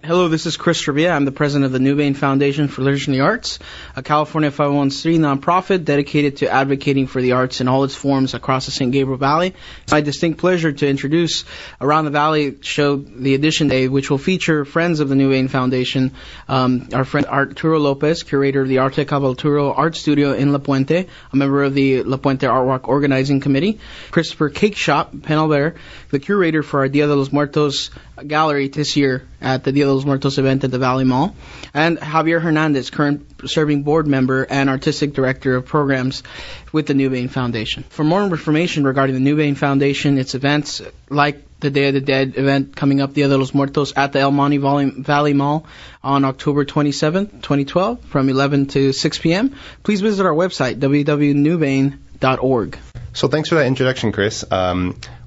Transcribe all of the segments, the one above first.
Hello, this is Chris Trevia. I'm the president of the Nuvein Foundation for Literature and the Arts, a California 501c nonprofit dedicated to advocating for the arts in all its forms across the San Gabriel Valley. It's my distinct pleasure to introduce Around the Valley show, the Edition Day, which will feature friends of the Nuvein Foundation, our friend Arturo Lopez, curator of the Arte Cabalturo Art Studio in La Puente, a member of the La Puente Art Walk Organizing Committee, Christopher Cake Shop Penalver, the curator for our Dia de los Muertos gallery this year at the Dia de los Muertos event at the Valley Mall, and Javier Hernandez, current serving board member and artistic director of programs with the Nuvein Foundation. For more information regarding the Nuvein Foundation, its events like the Day of the Dead event coming up, Dia de los Muertos, at the El Monte Valley Mall on October 27th, 2012, from 11 to 6 p.m., please visit our website, www.nuvein.org. So thanks for that introduction, Chris.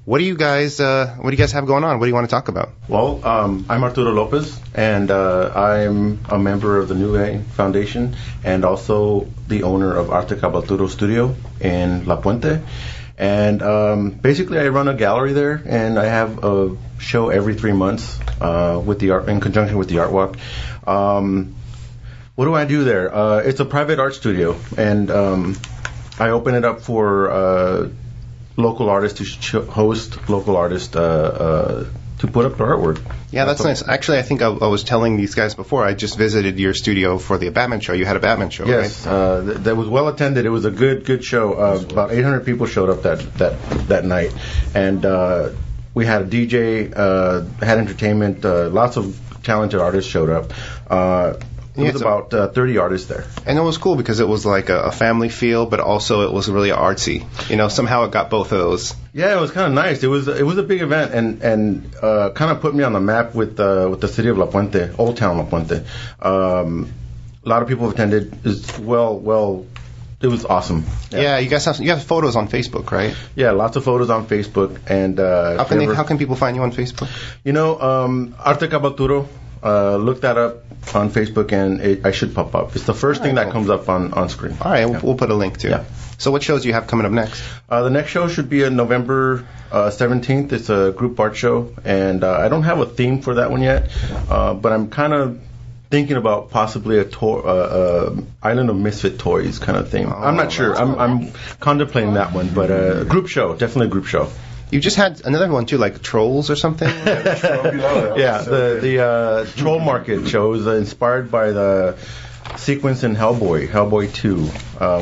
What do you guys have going on? What do you want to talk about? Well, I'm Arturo Lopez, and I'm a member of the Nuvein Foundation and also the owner of Arte Cabalturo Studio in La Puente. And basically, I run a gallery there, and I have a show every 3 months with the art in conjunction with the Art Walk. What do I do there? It's a private art studio, and I open it up for local artists to host local artists to put up their artwork. Yeah, that's nice. Actually, I think I was telling these guys before, I just visited your studio for the Batman show. You had a Batman show, yes, right? Yes, that was well attended. It was a good show. About 800 people showed up that night. And we had a DJ, had entertainment, lots of talented artists showed up. It was about 30 artists there. And it was cool because it was like a family feel, but also it was really artsy. You know, somehow it got both of those. Yeah, it was kind of nice. It was a big event and kind of put me on the map with the city of La Puente, Old Town La Puente. A lot of people attended. It was awesome. Yeah, you have photos on Facebook, right? Yeah, lots of photos on Facebook. And how can people find you on Facebook? You know, Arte Cabalturo. Look that up on Facebook, and I should pop up. It's the first thing that comes up on screen. All right, we'll put a link to it. Yeah. So what shows do you have coming up next? The next show should be on November 17th. It's a group art show, and I don't have a theme for that one yet, but I'm kind of thinking about possibly a Island of Misfit Toys kind of theme. I'm not sure. I'm contemplating that one, but a group show, definitely a group show. You just had another one too, like Trolls or something. Yeah, the Troll Market show is inspired by the sequence in Hellboy 2,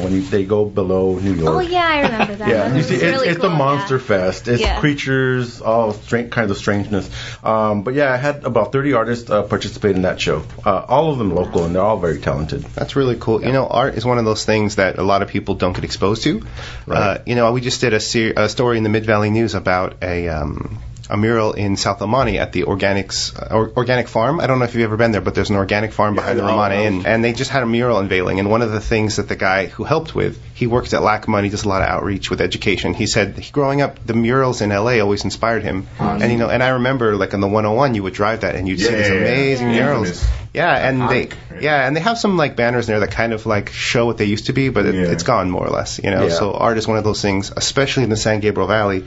when they go below New York. Oh yeah, I remember that. Yeah, you see, it's cool, a monster fest. It's creatures, all kinds of strangeness. But yeah, I had about 30 artists participate in that show. All of them local, and they're all very talented. That's really cool. Yeah. You know, art is one of those things that a lot of people don't get exposed to. Right. You know, we just did a story in the Mid Valley News about a mural in South El Monte at the organic farm. I don't know if you've ever been there, but there's an organic farm behind the Ramada Inn, and they just had a mural unveiling. And one of the things that the guy who helped with, he works at LACMA, and he does a lot of outreach with education. He said growing up, the murals in LA always inspired him. Awesome. And and I remember like on the 101, you would drive that and you'd see these amazing murals. Yeah, and they have some like banners there that kind of like show what they used to be, but it's gone more or less. You know, so art is one of those things, especially in the San Gabriel Valley.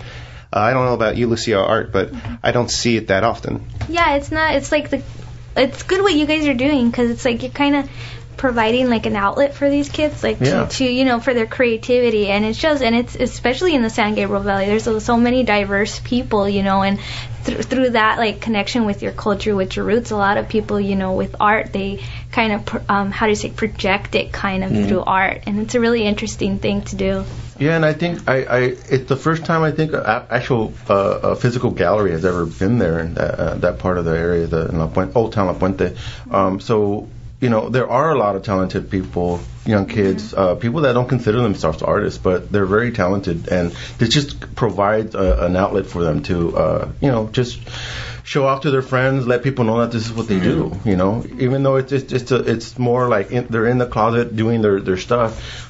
I don't know about you, Lucia, art, but I don't see it that often. Yeah, it's not. It's like it's good what you guys are doing because it's like you're kind of providing like an outlet for these kids, like to for their creativity, and it shows. And it's especially in the San Gabriel Valley. There's so many diverse people, and through that like connection with your culture, with your roots, a lot of people, with art, they kind of project it kind of through art, and it's a really interesting thing to do. Yeah, and I think it's the first time I think actual a physical gallery has ever been there in that part of the area, in Old Town La Puente. So there are a lot of talented people, young kids, people that don't consider themselves artists, but they're very talented, and this just provides an outlet for them to just show off to their friends, let people know that this is what they do. Even though it's more like they're in the closet doing their stuff.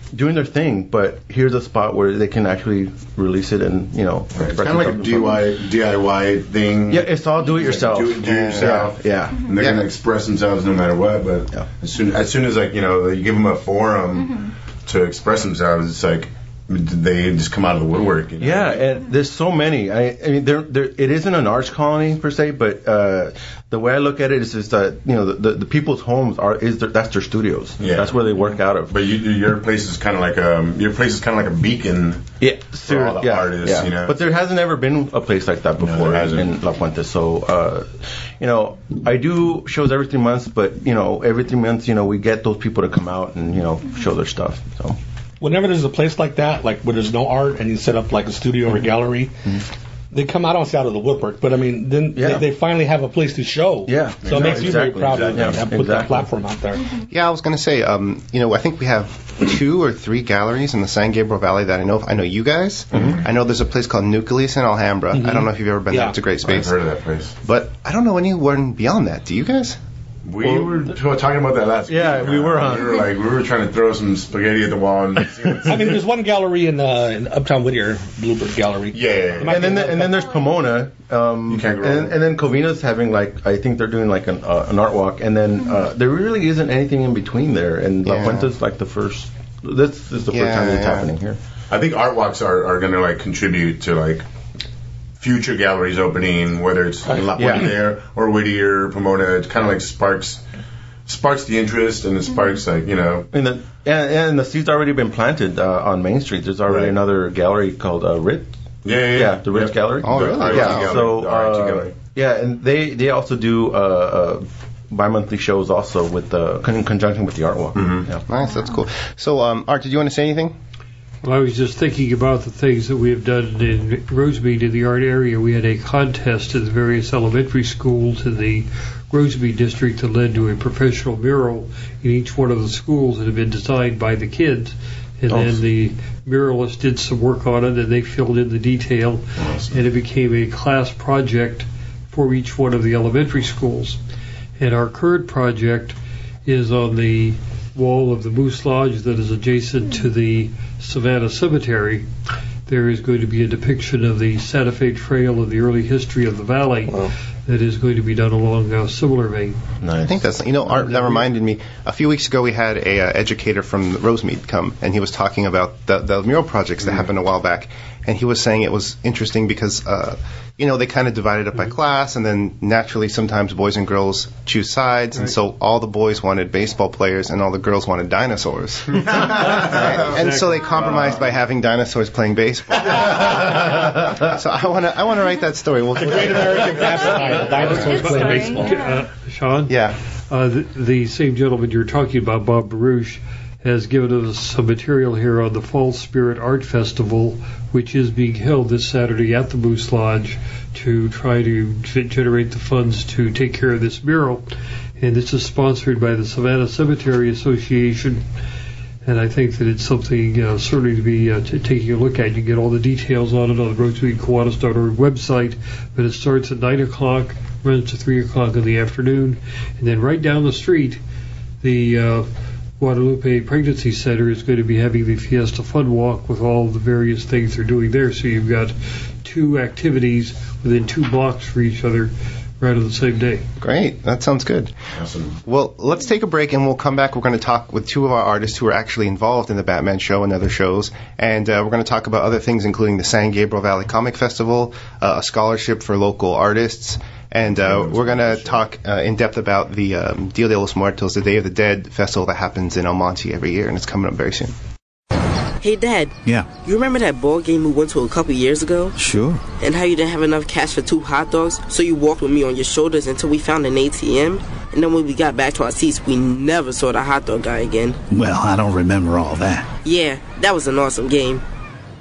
Doing their thing, but here's a spot where they can actually release it and, It's kind of like a DIY thing. Yeah, it's all do it yourself. Do it yourself. Yeah. And they're going to express themselves no matter what, but as soon as like, you give them a forum to express themselves, it's like they just come out of the woodwork. You know? Yeah, and there's so many. I mean, there it isn't an arts colony per se, but the way I look at it is just that the people's homes that's their studios. Yeah. That's where they work out of. But your place is kind of like a beacon. Yeah, for all the artists. Yeah. You know? But there hasn't ever been a place like that before in La Puente. So I do shows every 3 months, but every 3 months we get those people to come out and show their stuff. So. Whenever there's a place like that, like where there's no art and you set up like a studio or a gallery, they come out of the woodwork. But I mean, then they finally have a place to show. Yeah. So it makes you very proud to put that platform out there. Yeah, I was going to say, I think we have 2 or 3 galleries in the San Gabriel Valley that I know of. I know you guys. I know there's a place called Nucleus in Alhambra. I don't know if you've ever been there. It's a great space. I've heard of that place. But I don't know anyone beyond that. Do you guys? We were talking about that last week. Yeah, we were. We were trying to throw some spaghetti at the wall. And I mean, there's one gallery in Uptown Whittier, Bluebird Gallery. Yeah. And then there's Pomona. You can't go wrong. And then Covina's having I think they're doing like an art walk, and then there really isn't anything in between there. And La Puente's like the first. This is the first time it's happening here. I think art walks are going to contribute to future galleries opening, whether it's in La Puente there or Whittier, Pomona. It kind of sparks the interest, and it sparks And the seed's already been planted on Main Street. There's already another gallery called Ritz. Yeah, the Ritz Gallery. Oh, really? Yeah. So and they also do bi-monthly shows also with in conjunction with the art walk. Yeah. Nice, that's cool. So, Art, did you want to say anything? Well, I was just thinking about the things that we have done in Rosemead in the art area. We had a contest in the various elementary schools in the Rosemead district that led to a professional mural in each one of the schools that had been designed by the kids. And then the muralists did some work on it, and they filled in the detail, and it became a class project for each one of the elementary schools. And our current project is on the wall of the Moose Lodge that is adjacent to the Savannah Cemetery. There is going to be a depiction of the Santa Fe Trail and the early history of the valley that is going to be done along a similar vein. Nice. I think that's, Art, that reminded me, a few weeks ago we had a educator from Rosemead come, and he was talking about the mural projects that happened a while back, and he was saying it was interesting because, they kind of divided up by class, and then naturally sometimes boys and girls choose sides, and so all the boys wanted baseball players and all the girls wanted dinosaurs. And so they compromised by having dinosaurs playing baseball. So I want to write that story. The Great American Pastime, dinosaurs playing baseball. Sean? Yeah. The same gentleman you're talking about, Bob Baruch, has given us some material here on the Fall Spirit Art Festival, which is being held this Saturday at the Moose Lodge to try to generate the funds to take care of this mural. And this is sponsored by the Savannah Cemetery Association. And I think that it's something certainly to be taking a look at. You get all the details on it on the RosemeadKiwanis.org website. But it starts at 9 o'clock, runs to 3 o'clock in the afternoon. And then right down the street, the Guadalupe Pregnancy Center is going to be having the Fiesta Fun Walk with all the various things they're doing there. So you've got 2 activities within 2 blocks for each other right on the same day. Great. That sounds good. Awesome. Well, let's take a break, and we'll come back. We're going to talk with 2 of our artists who are actually involved in the Batman show and other shows, and we're going to talk about other things, including the San Gabriel Valley Comic Festival, a scholarship for local artists, and we're going to talk in depth about the Dia de los Muertos, the Day of the Dead festival that happens in El Monte every year, and it's coming up very soon. Hey, Dad. Yeah? You remember that ball game we went to a couple years ago? Sure. And how you didn't have enough cash for 2 hot dogs, so you walked with me on your shoulders until we found an ATM? And then when we got back to our seats, we never saw the hot dog guy again. Well, I don't remember all that. Yeah, that was an awesome game.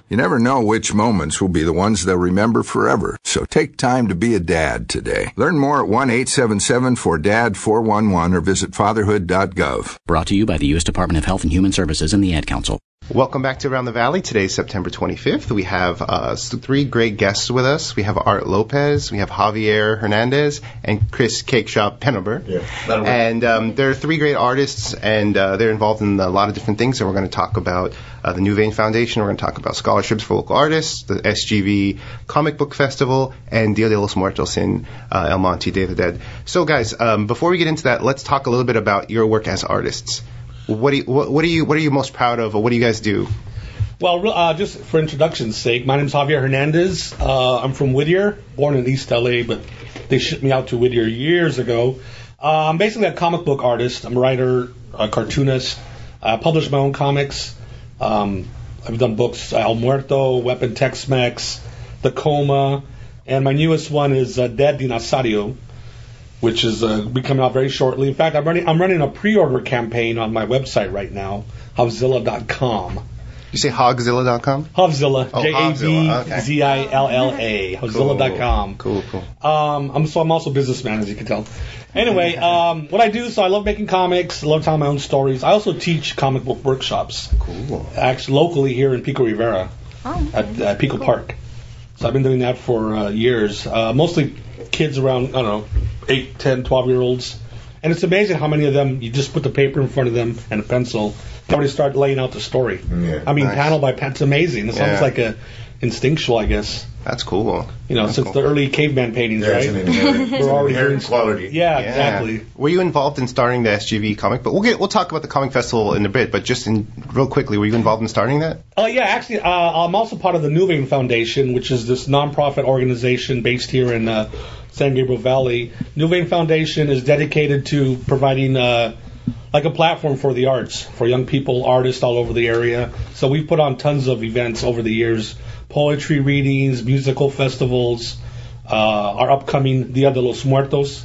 You never know which moments will be the ones they'll remember forever. So take time to be a dad today. Learn more at 1-877-4DAD-411 or visit fatherhood.gov. Brought to you by the U.S. Department of Health and Human Services and the Ad Council. Welcome back to Around the Valley. Today is September 25th. We have 3 great guests with us. We have Art Lopez, we have Javier Hernandez, and Chris Cake Shop Penneber. Yeah, and there are 3 great artists, and they're involved in a lot of different things. So we're going to talk about the Nuvein Foundation. We're going to talk about scholarships for local artists, the SGV Comic Book Festival, and Dia de los Muertos in El Monte, Day of the Dead. So, guys, before we get into that, let's talk a little bit about your work as artists. What are you most proud of, or what do you guys do? Well, just for introduction's sake, my name's Javier Hernandez. I'm from Whittier, born in East LA, but they shipped me out to Whittier years ago. I'm basically a comic book artist. I'm a writer, a cartoonist. I publish my own comics. I've done books, El Muerto, Weapon Tex-Mex, The Coma, and my newest one is Dead Dinosaurio, which is be coming out very shortly. In fact, I'm running a pre-order campaign on my website right now, Havzilla.com. You say Hogzilla.com? Havzilla, Oh, Javzilla, Havzilla.com. Cool. I'm also a businessman, as you can tell. Anyway, what I do, so I love making comics, I love telling my own stories. I also teach comic book workshops. Cool. Actually, locally here in Pico Rivera, at Pico Park. So I've been doing that for years. Mostly kids around, 8, 10, 12-year-olds. And it's amazing how many of them, you just put the paper in front of them and a pencil, they already start laying out the story. Yeah, panel by panel, it's amazing. It's almost like a instinctual, I guess. That's cool. Since the early caveman paintings, right? We're already hearing quality. Yeah, exactly. Were you involved in starting the SGV comic book? We'll talk about the comic festival in a bit, but just real quickly, were you involved in starting that? Yeah, actually, I'm also part of the Nuvein Foundation, which is this nonprofit organization based here in San Gabriel Valley. Nuvein Foundation is dedicated to providing like a platform for the arts, for young people, artists all over the area. So we've put on tons of events over the years, poetry readings, musical festivals, our upcoming Dia de los Muertos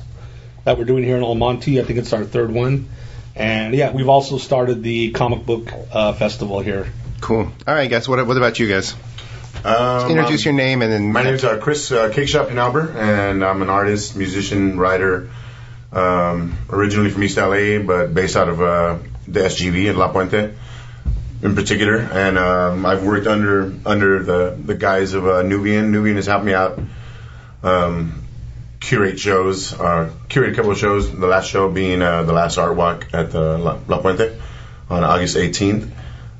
that we're doing here in El Monte. I think it's our third one. And yeah, we've also started the comic book festival here. Cool. All right, guys, what about you guys? Introduce your name and then... My name's Chris Cake Shop Pinalber, and I'm an artist, musician, writer, originally from East LA, but based out of the SGV in La Puente in particular. And I've worked under the guise of Nuvein. Nuvein has helped me out curate a couple of shows, the last show being the last art walk at the La Puente on August 18th.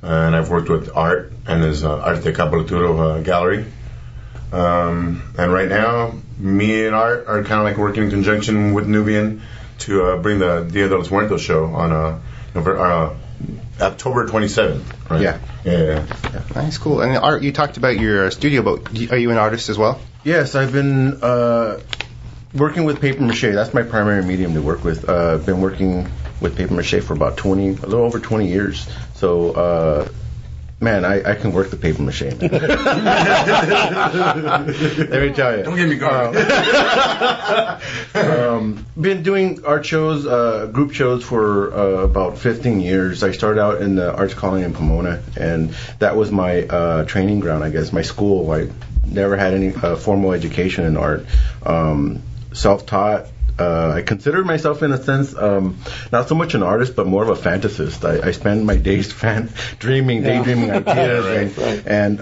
And I've worked with Art and his Arte Capolaturo gallery. And right now, me and Art are kind of like working in conjunction with Nuvein to bring the Dia de los Muertos show on October 27th. Right? Yeah. Nice, cool. And Art, you talked about your studio, but are you an artist as well? Yes, I've been working with paper mache. That's my primary medium to work with. I've been working with paper mache for about a little over 20 years. So, man, I can work the paper mache, man. Let me tell you. Don't get me going. Been doing art shows, group shows for about 15 years. I started out in the Arts Colony in Pomona, and that was my training ground, I guess, my school. I never had any formal education in art. Self-taught. I consider myself, in a sense, not so much an artist, but more of a fantasist. I spend my days daydreaming ideas, and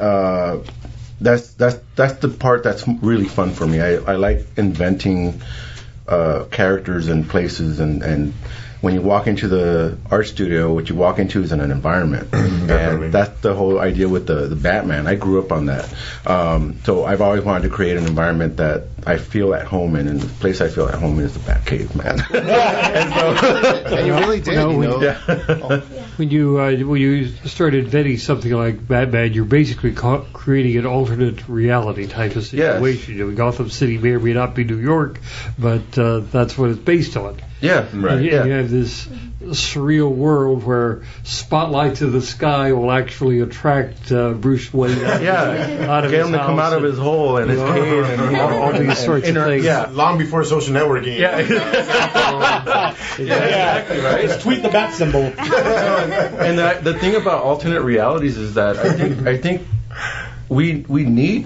that's the part that's really fun for me. I like inventing characters and places, and when you walk into the art studio, what you walk into is an environment. And that's the whole idea with the Batman. I grew up on that. So I've always wanted to create an environment that I feel at home in, and the place I feel at home in is the Batcave, man. And you really did, When you start inventing something like Batman, you're basically creating an alternate reality type of situation. Yes. Gotham City may or may not be New York, but that's what it's based on. Yeah, right. And you have this surreal world where spotlights in the sky will actually attract Bruce Wayne out of get his him to house come out of his hole and his cave and all these sorts of things. Yeah, long before social networking. Yeah, exactly right. Just tweet the bat symbol. And the thing about alternate realities is that I think we need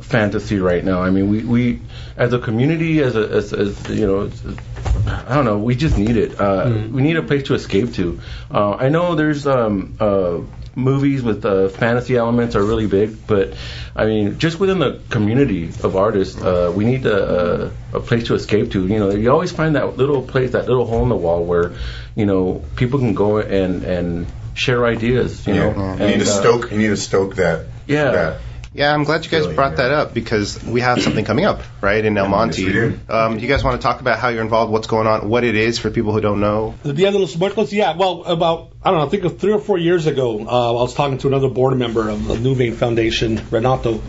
fantasy right now. I mean, we as a community, as I don't know, we just need it. We need a place to escape to. I know there's movies with fantasy elements are really big, but I mean, just within the community of artists, we need a place to escape to. You always find that little place, that little hole in the wall where people can go and share ideas. You need to stoke that. Yeah. Yeah, I'm glad you guys brought that up because we have something coming up, right, in El Monte. Yes, we do. You guys want to talk about how you're involved, what's going on, what it is for people who don't know? The Dia de los Muertos, yeah. Well, I think of 3 or 4 years ago, I was talking to another board member of the Nuvein Foundation, Renato,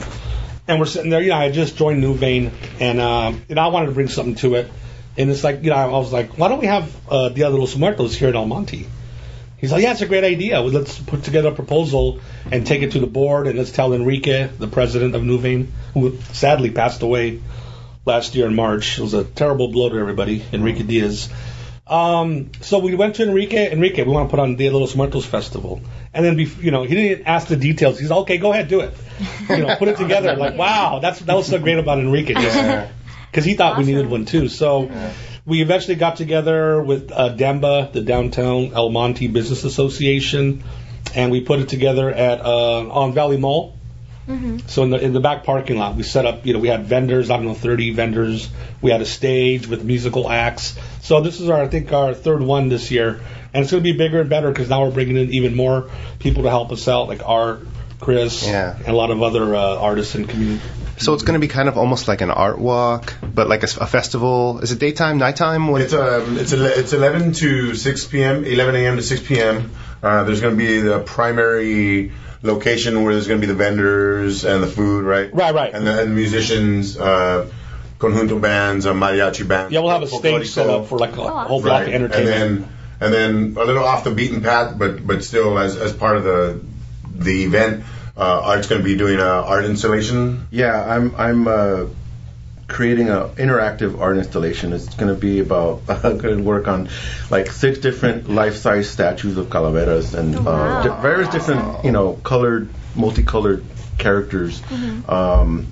and we're sitting there. I just joined Nuvein, and I wanted to bring something to it. And it's like, I was like, why don't we have Dia de los Muertos here in El Monte? He's like, yeah, it's a great idea. Well, let's put together a proposal and take it to the board, and let's tell Enrique, the president of Nuvein, who sadly passed away last year in March. It was a terrible blow to everybody, Enrique Diaz. So we went to Enrique, we want to put on Dia de los Muertos Festival. And then, he didn't ask the details. He's like, okay, go ahead, do it. Put it together. Like, wow, that was so great about Enrique. Because he thought we needed one too. So we eventually got together with DEMBA, the Downtown El Monte Business Association, and we put it together at on Valley Mall. Mm-hmm. So in the back parking lot, we set up. We had vendors. 30 vendors. We had a stage with musical acts. So this is our third one this year, and it's going to be bigger and better because now we're bringing in even more people to help us out, like Art, Chris, and a lot of other artists and community. So it's going to be kind of almost like an art walk, but like a festival. Is it daytime, nighttime? It's 11 to 6 p.m., 11 a.m. to 6 p.m. There's going to be the primary location where there's going to be the vendors and the food, right? Right. And the musicians, conjunto bands, mariachi bands. Yeah, we'll have a stage set up for like a whole block of entertainment. And then a little off the beaten path, but still as part of the event. Art's going to be doing an art installation. Yeah, I'm creating an interactive art installation. It's going to be about going to work on like 6 different life-size statues of calaveras and various different multicolored characters. Mm-hmm.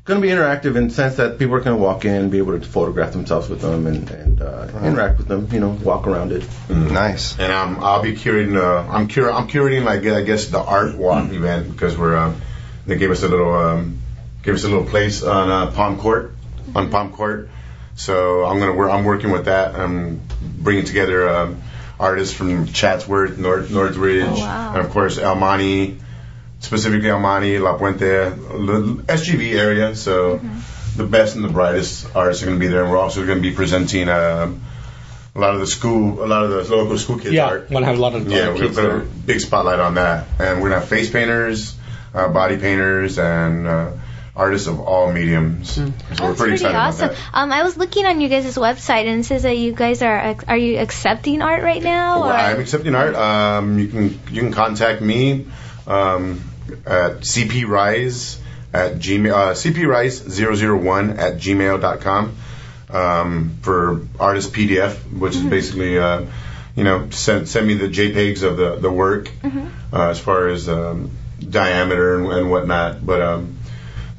Going to be interactive in the sense that people are going to walk in, be able to photograph themselves with them and interact with them, walk around it. Mm-hmm. Nice. And I'll be curating. I'm curating, like, I guess, the art walk event because they gave us a little place on Palm Court. So I'm working with that. I'm bringing together artists from Chatsworth, Northridge, and of course El Monte. Specifically El Monte, La Puente, the SGV area. So the best and the brightest artists are going to be there. And we're also going to be presenting a lot of the local school kids art. Yeah, want to have a lot of we're going to put a big spotlight on that. And we're going to have face painters, body painters, and artists of all mediums. So we're pretty excited awesome. about that. I was looking on you guys' website and it says that you guys are you accepting art right now? Well, I'm accepting art. You can contact me. At cprise at gmail cprise001 at gmail.com for artist PDF, which is basically send me the JPEGs of the work as far as diameter and whatnot. But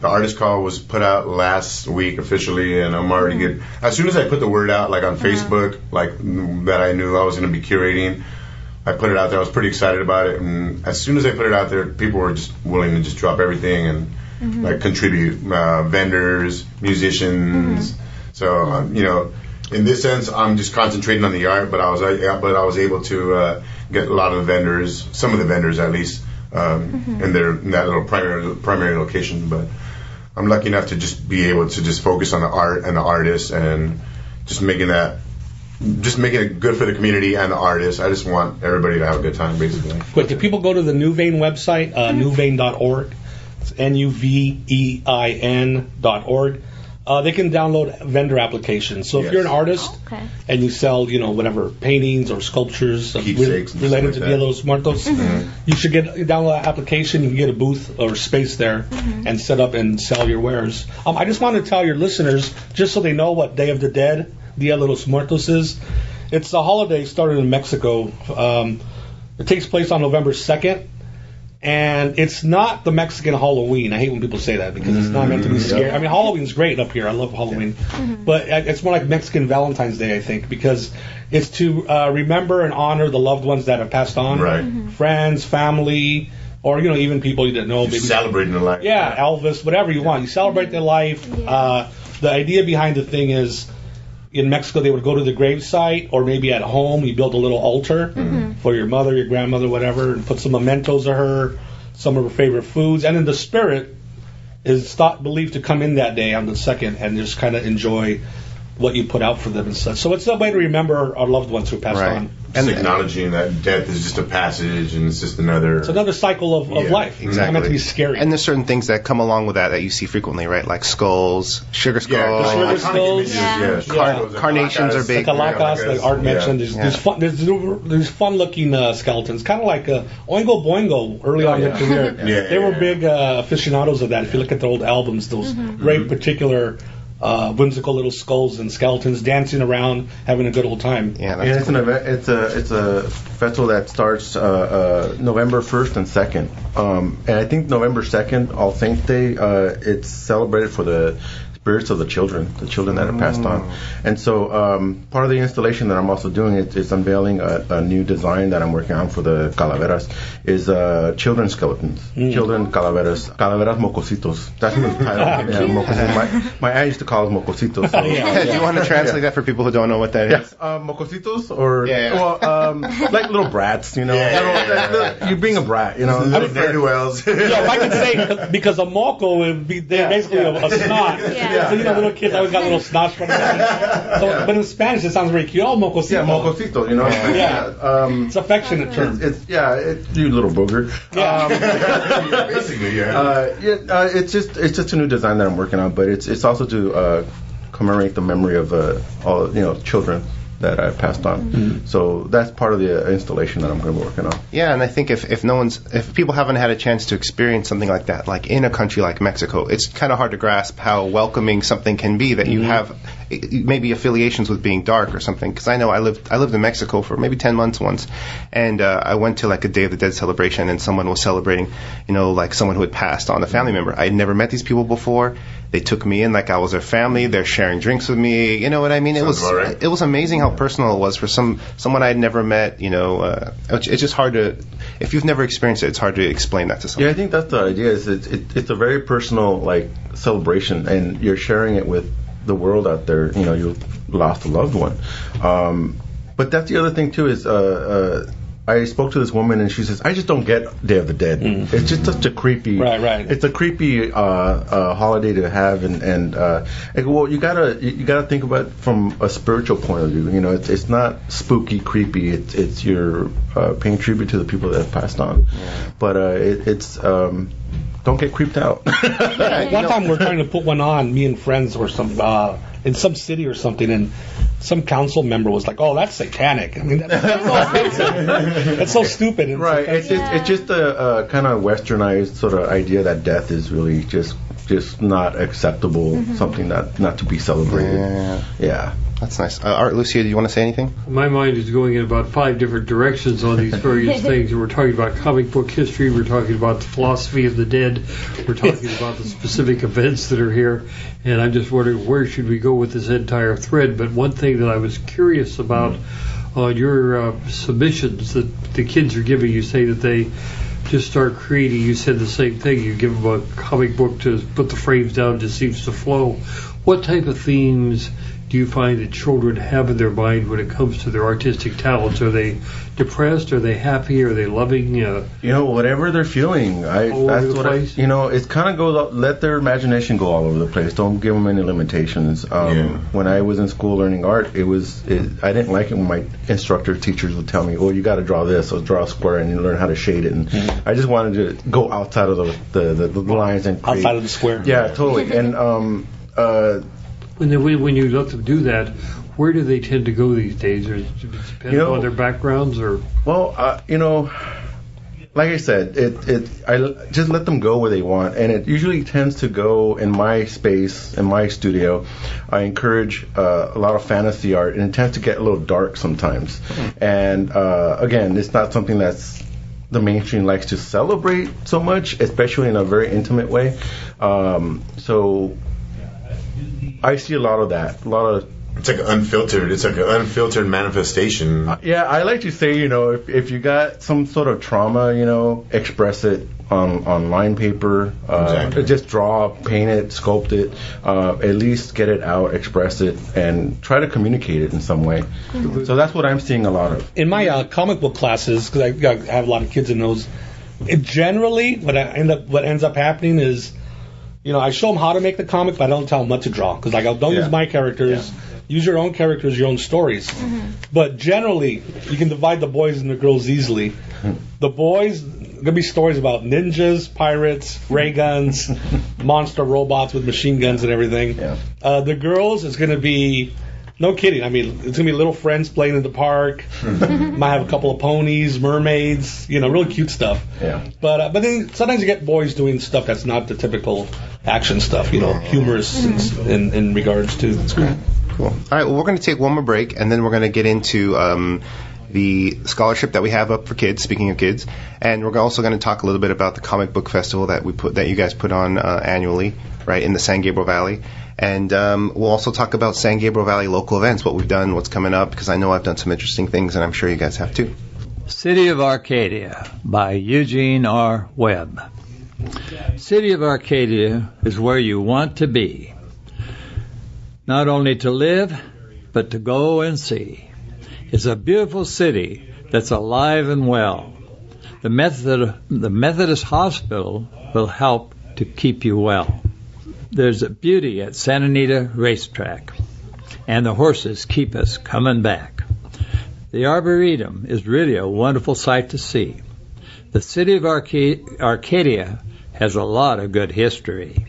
the artist call was put out last week officially, and I'm already good. As soon as I put the word out, like on Facebook, like that I knew I was going to be curating, I put it out there. I was pretty excited about it, and as soon as I put it out there, people were just willing to just drop everything and like contribute. Vendors, musicians. So in this sense, I'm just concentrating on the art, but I was able to get a lot of the vendors, some of the vendors at least, in that little primary location. But I'm lucky enough to just be able to just focus on the art and the artists and just making it good for the community and the artists. I just want everybody to have a good time, basically. But if people go to the Nuvein website, nuvein.org, it's nuvein.org, they can download vendor applications. So if you're an artist and you sell, whatever, paintings or sculptures related to Dia de los Muertos, you should download that application. You can get a booth or space there and set up and sell your wares. I just want to tell your listeners, just so they know what Day of the Dead, Dia de los Muertos is. It's a holiday started in Mexico. It takes place on November 2nd, and it's not the Mexican Halloween. I hate when people say that because it's not meant to be scary. I mean, Halloween's great up here. I love Halloween. But it's more like Mexican Valentine's Day, I think, because it's to remember and honor the loved ones that have passed on. Right. Friends, family, or, even people you didn't know. Just celebrating their life. Yeah, Elvis, whatever you want. You celebrate their life. The idea behind the thing is, in Mexico, they would go to the gravesite, or maybe at home, you build a little altar for your mother, your grandmother, whatever, and put some mementos of her, some of her favorite foods, and in the spirit is believed to come in that day on the 2nd and just kind of enjoy what you put out for them and such. So it's a way to remember our loved ones who passed on. And acknowledging that death is just a passage and it's just another... It's another cycle of life. Exactly. It's not meant to be scary. And there's certain things that come along with that you see frequently, right? Like skulls, sugar skulls. Yeah, sugar skulls. Carnations are big. The kalacas, like Art mentioned. There's fun-looking skeletons. Kind of like Oingo Boingo early on in their career. They were big aficionados of that. If you look at their old albums, those very particular... whimsical little skulls and skeletons dancing around, having a good old time. Yeah, and it's an event. It's a festival that starts November 1st and 2nd. And I think November 2nd, All Saints Day, it's celebrated for the spirits of the children that have passed on. And so part of the installation that I'm also doing is unveiling a new design that I'm working on for the calaveras is children's skeletons. Children calaveras mocositos. That's the title. Mocositos. My aunt used to call us mocositos. So. Do you want to translate that for people who don't know what that is? Mocositos, or like little brats, you know. You're being a brat, you know. Little ne'er-do-wells. If I could say, because a moco would be basically a snot. So, you know, little kids always got little snots from them. So, but in Spanish, it sounds very cute. Oh, mocosito. Yeah, mocosito, you know. It's affectionate term. It's you little booger. Basically, it's just a new design that I'm working on, but it's also to commemorate the memory of all children that I passed on. So that's part of the installation that I'm going to be working on. Yeah, and I think if people haven't had a chance to experience something like that, like in a country like Mexico, it's kind of hard to grasp how welcoming something can be that you have maybe affiliations with being dark or something. Because I know I lived in Mexico for maybe 10 months once, and I went to like a Day of the Dead celebration, and someone was celebrating, like someone who had passed on, a family member. I had never met these people before. They took me in like I was their family. They're sharing drinks with me. You know what I mean? It was amazing how personal it was for someone I had never met. It's just hard to, if you've never experienced it, it's hard to explain that to someone. Yeah, I think that's the idea. It's a very personal celebration, and you're sharing it with the world out there. You lost a loved one. But that's the other thing too is I spoke to this woman and she says, I just don't get Day of the Dead. It's just such a creepy, right. It's a creepy holiday to have, and I go, well, you gotta think about it from a spiritual point of view. It's not spooky, creepy. It's you're paying tribute to the people that have passed on. But it's don't get creeped out. One time we're trying to put one on, me and friends or some in some city or something, and some council member was like, "Oh, that's satanic." I mean, that's so offensive. That's so stupid. Right. It's just a kind of westernized sort of idea that death is really just not acceptable, something not to be celebrated. Yeah. That's nice. Art, Lucia, do you want to say anything? My mind is going in about 5 different directions on these various things. We're talking about comic book history. We're talking about the philosophy of the dead. We're talking about the specific events that are here. And I'm just wondering, where should we go with this entire thread? But one thing that I was curious about on your submissions that the kids are giving, you say that they just start creating. You said the same thing. You give them a comic book to put the frames down, it just seems to flow. What type of themes do you find that children have in their mind when it comes to their artistic talents? Are they depressed? Are they happy? Are they loving? Whatever they're feeling. It's kind of goes out, let their imagination go all over the place. Don't give them any limitations. When I was in school learning art, I didn't like it when my teachers would tell me, "Oh, you got to draw this, or draw a square, and you learn how to shade it." And I just wanted to go outside of the lines and create. Outside of the square. Yeah, totally. And when you let them do that, where do they tend to go these days? Or does it depend on their backgrounds, or? Well, like I said, I just let them go where they want, and it usually tends to go in my space, in my studio. I encourage a lot of fantasy art, and it tends to get a little dark sometimes. And again, it's not something that's the mainstream likes to celebrate so much, especially in a very intimate way. So I see a lot of that. It's like unfiltered. It's like an unfiltered manifestation. I like to say, if you got some sort of trauma, express it on line paper. Exactly. Just draw, paint it, sculpt it. At least get it out, express it, and try to communicate it in some way. So that's what I'm seeing a lot of. In my comic book classes, because I have a lot of kids in those, generally what ends up happening is I show them how to make the comic, but I don't tell them what to draw. Because like, don't use my characters. Yeah. Use your own characters, your own stories. Mm-hmm. But generally, you can divide the boys and the girls easily. The boys, going to be stories about ninjas, pirates, ray guns, monster robots with machine guns and everything. Yeah. The girls is going to be, no kidding, I mean, it's going to be little friends playing in the park. Might have a couple of ponies, mermaids, really cute stuff. Yeah. But then sometimes you get boys doing stuff that's not the typical action stuff, humorous in regards to. That's great. Cool. All right, well, we're going to take one more break, and then we're going to get into the scholarship that we have up for kids, speaking of kids, and we're also going to talk a little bit about the comic book festival that you guys put on annually, right, in the San Gabriel Valley. And we'll also talk about San Gabriel Valley local events, what we've done, what's coming up, because I know I've done some interesting things, and I'm sure you guys have too. City of Arcadia by Eugene R. Webb. City of Arcadia is where you want to be. Not only to live, but to go and see. It's a beautiful city that's alive and well. The Methodist Hospital will help to keep you well. There's a beauty at Santa Anita Racetrack, and the horses keep us coming back. The Arboretum is really a wonderful sight to see. The city of Arcadia has a lot of good history.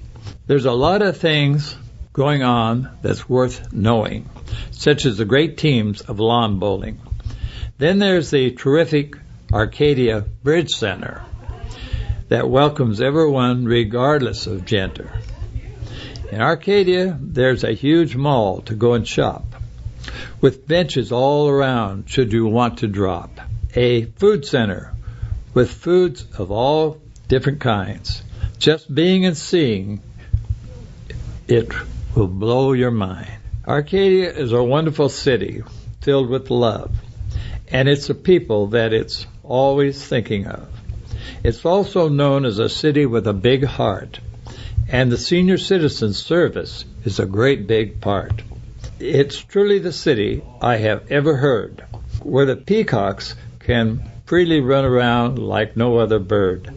There's a lot of things going on that's worth knowing, such as the great teams of lawn bowling. Then there's the terrific Arcadia Bridge Center that welcomes everyone regardless of gender. In Arcadia, there's a huge mall to go and shop, with benches all around should you want to drop. A food center with foods of all different kinds. Just being and seeing it will blow your mind. Arcadia is a wonderful city filled with love, and it's the people that it's always thinking of. It's also known as a city with a big heart, and the senior citizen service is a great big part. It's truly the city I have ever heard, where the peacocks can freely run around like no other bird.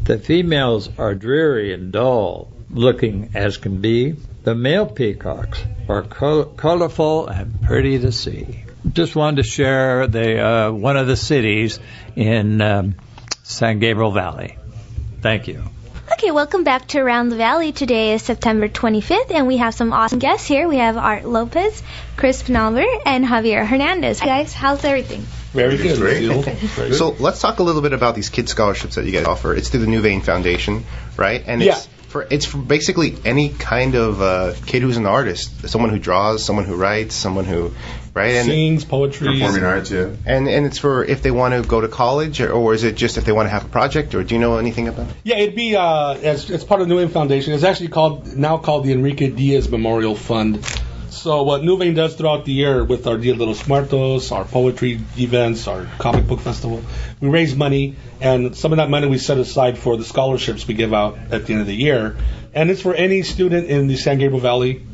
The females are dreary and dull looking as can be. The male peacocks are colorful and pretty to see. Just wanted to share the one of the cities in San Gabriel Valley. Thank you. Okay, welcome back to Around the Valley. Today is September 25th, and we have some awesome guests here. We have Art Lopez, Chris Penalver, and Javier Hernandez. Hi guys, how's everything? Very good. Great. So let's talk a little bit about these kids scholarships that you guys offer. It's through the Nuvein Foundation, right? And it's for basically any kind of kid who's an artist, someone who draws, someone who writes, someone who sings, poetry, performing arts, yeah. And it's for if they want to go to college, or is it just if they want to have a project, or do you know anything about it? Yeah, it'd be it's part of the Nuvein Foundation. It's actually called the Enrique Diaz Memorial Fund. So what Nuvein does throughout the year with our Dia de los Muertos, our poetry events, our comic book festival, we raise money, and some of that money we set aside for the scholarships we give out at the end of the year. And it's for any student in the San Gabriel Valley,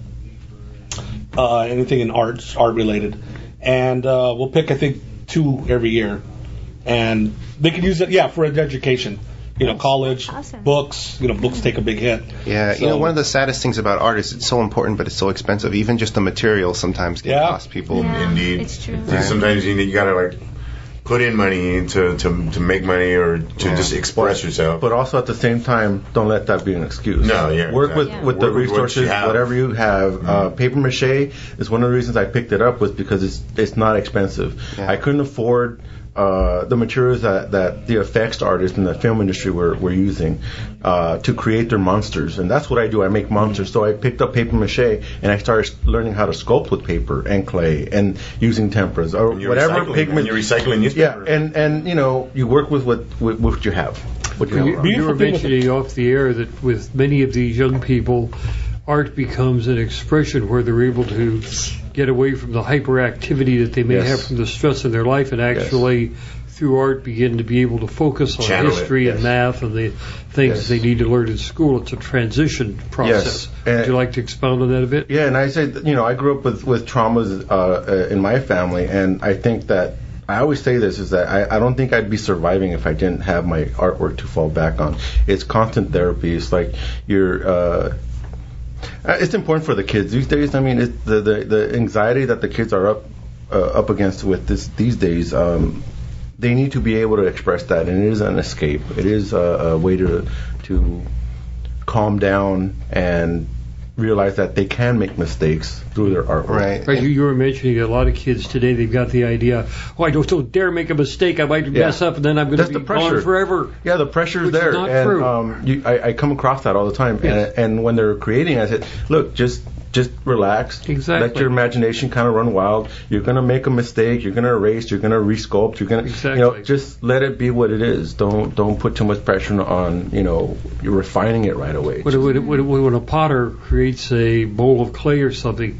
anything in art related. And we'll pick, I think, 2 every year. And they can use it, for education. College, awesome. Books, books take a big hit. Yeah, so, one of the saddest things about art is it's so important, but it's so expensive. Even just the materials sometimes can cost people. Yeah, indeed. It's true. Right. Sometimes you gotta put in money to make money or to just express yourself. But also at the same time, don't let that be an excuse. No, Work with the resources, whatever you have. Mm-hmm. Paper mache is one of the reasons I picked it up was because it's not expensive. Yeah. I couldn't afford the materials that the effects artists in the film industry were using to create their monsters. And that's what I do. I make monsters. So I picked up paper mache and I started learning how to sculpt with paper and clay and using temperas or whatever pigment. And you're recycling newspaper. Yeah, and you work with what you have. You were mentioning off the air that with many of these young people, art becomes an expression where they're able to get away from the hyperactivity that they may have from the stress of their life and actually through art begin to be able to focus on history and math and the things they need to learn in school. It's a transition process. Would you like to expound on that a bit? Yeah, and I say, I grew up with traumas in my family, and I think that I always say this, is that I don't think I'd be surviving if I didn't have my artwork to fall back on. It's constant therapy. It's like it's important for the kids these days. I mean, the anxiety that the kids are up against with these days. They need to be able to express that, and it is an escape. It is a way to calm down and realize that they can make mistakes through their artwork. Right. You were mentioning a lot of kids today, they've got the idea, I don't dare make a mistake, I might mess up, and then I'm going to be gone forever. Yeah, the pressure's which there. Is not and true. I come across that all the time. Yes. And when they're creating, I said, look, just relax. Exactly. Let your imagination kind of run wild. You're going to make a mistake. You're going to erase. You're going to resculpt. You're going to, just let it be what it is. Don't put too much pressure on, you're refining it right away. When a potter creates a bowl of clay or something,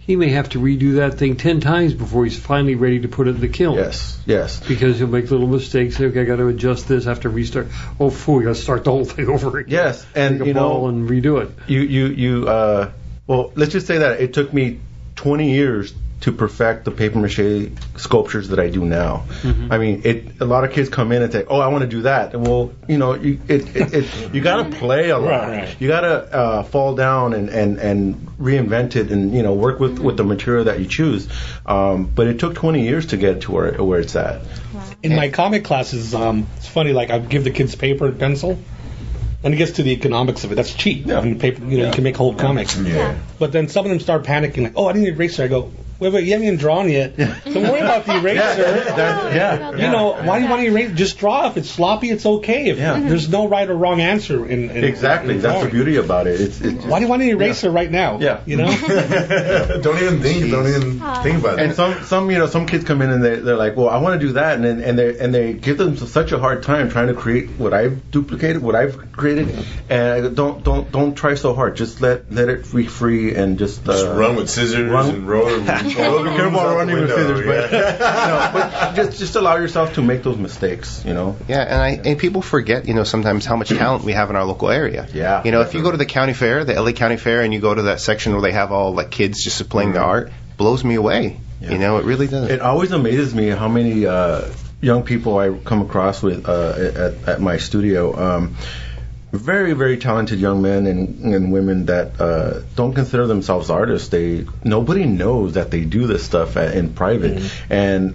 he may have to redo that thing 10 times before he's finally ready to put it in the kiln. Yes. Because he'll make little mistakes. Okay, I got to adjust this. I have to restart. Oh, we got to start the whole thing over again. Yes, and take a ball and redo it. Well, let's just say that it took me 20 years to perfect the paper mache sculptures that I do now. Mm-hmm. I mean, a lot of kids come in and say, "Oh, I want to do that." And well, you got to play a lot. Right. You got to fall down and reinvent it, and work with the material that you choose. But it took 20 years to get to where it's at. In my comic classes, it's funny. Like I give the kids paper and pencil. And it gets to the economics of it. That's cheap. Yeah. I mean, paper, you can make whole comics. Yeah. But then some of them start panicking, like, I need an eraser. I go, wait, you haven't even drawn yet. Don't worry about the eraser. Why do you want to erase? Just draw. If it's sloppy, it's okay. If there's no right or wrong answer. Exactly. That's the beauty about it. It's why do you want an eraser right now? Yeah. Don't even think about it. And some kids come in and they're like, well, I want to do that, and they give them such a hard time trying to create what I've duplicated, what I've created, and don't try so hard. Just let it be free and just run with scissors and roll. Be careful about running with scissors, but just allow yourself to make those mistakes. Yeah, and people forget, sometimes how much talent we have in our local area. Yeah. If you go to the county fair, the LA County Fair, and you go to that section where they have all like kids just displaying their art, blows me away. Yeah. It really does. It always amazes me how many young people I come across with at my studio. Very, very talented young men and women that don't consider themselves artists. Nobody knows that they do this stuff in private, and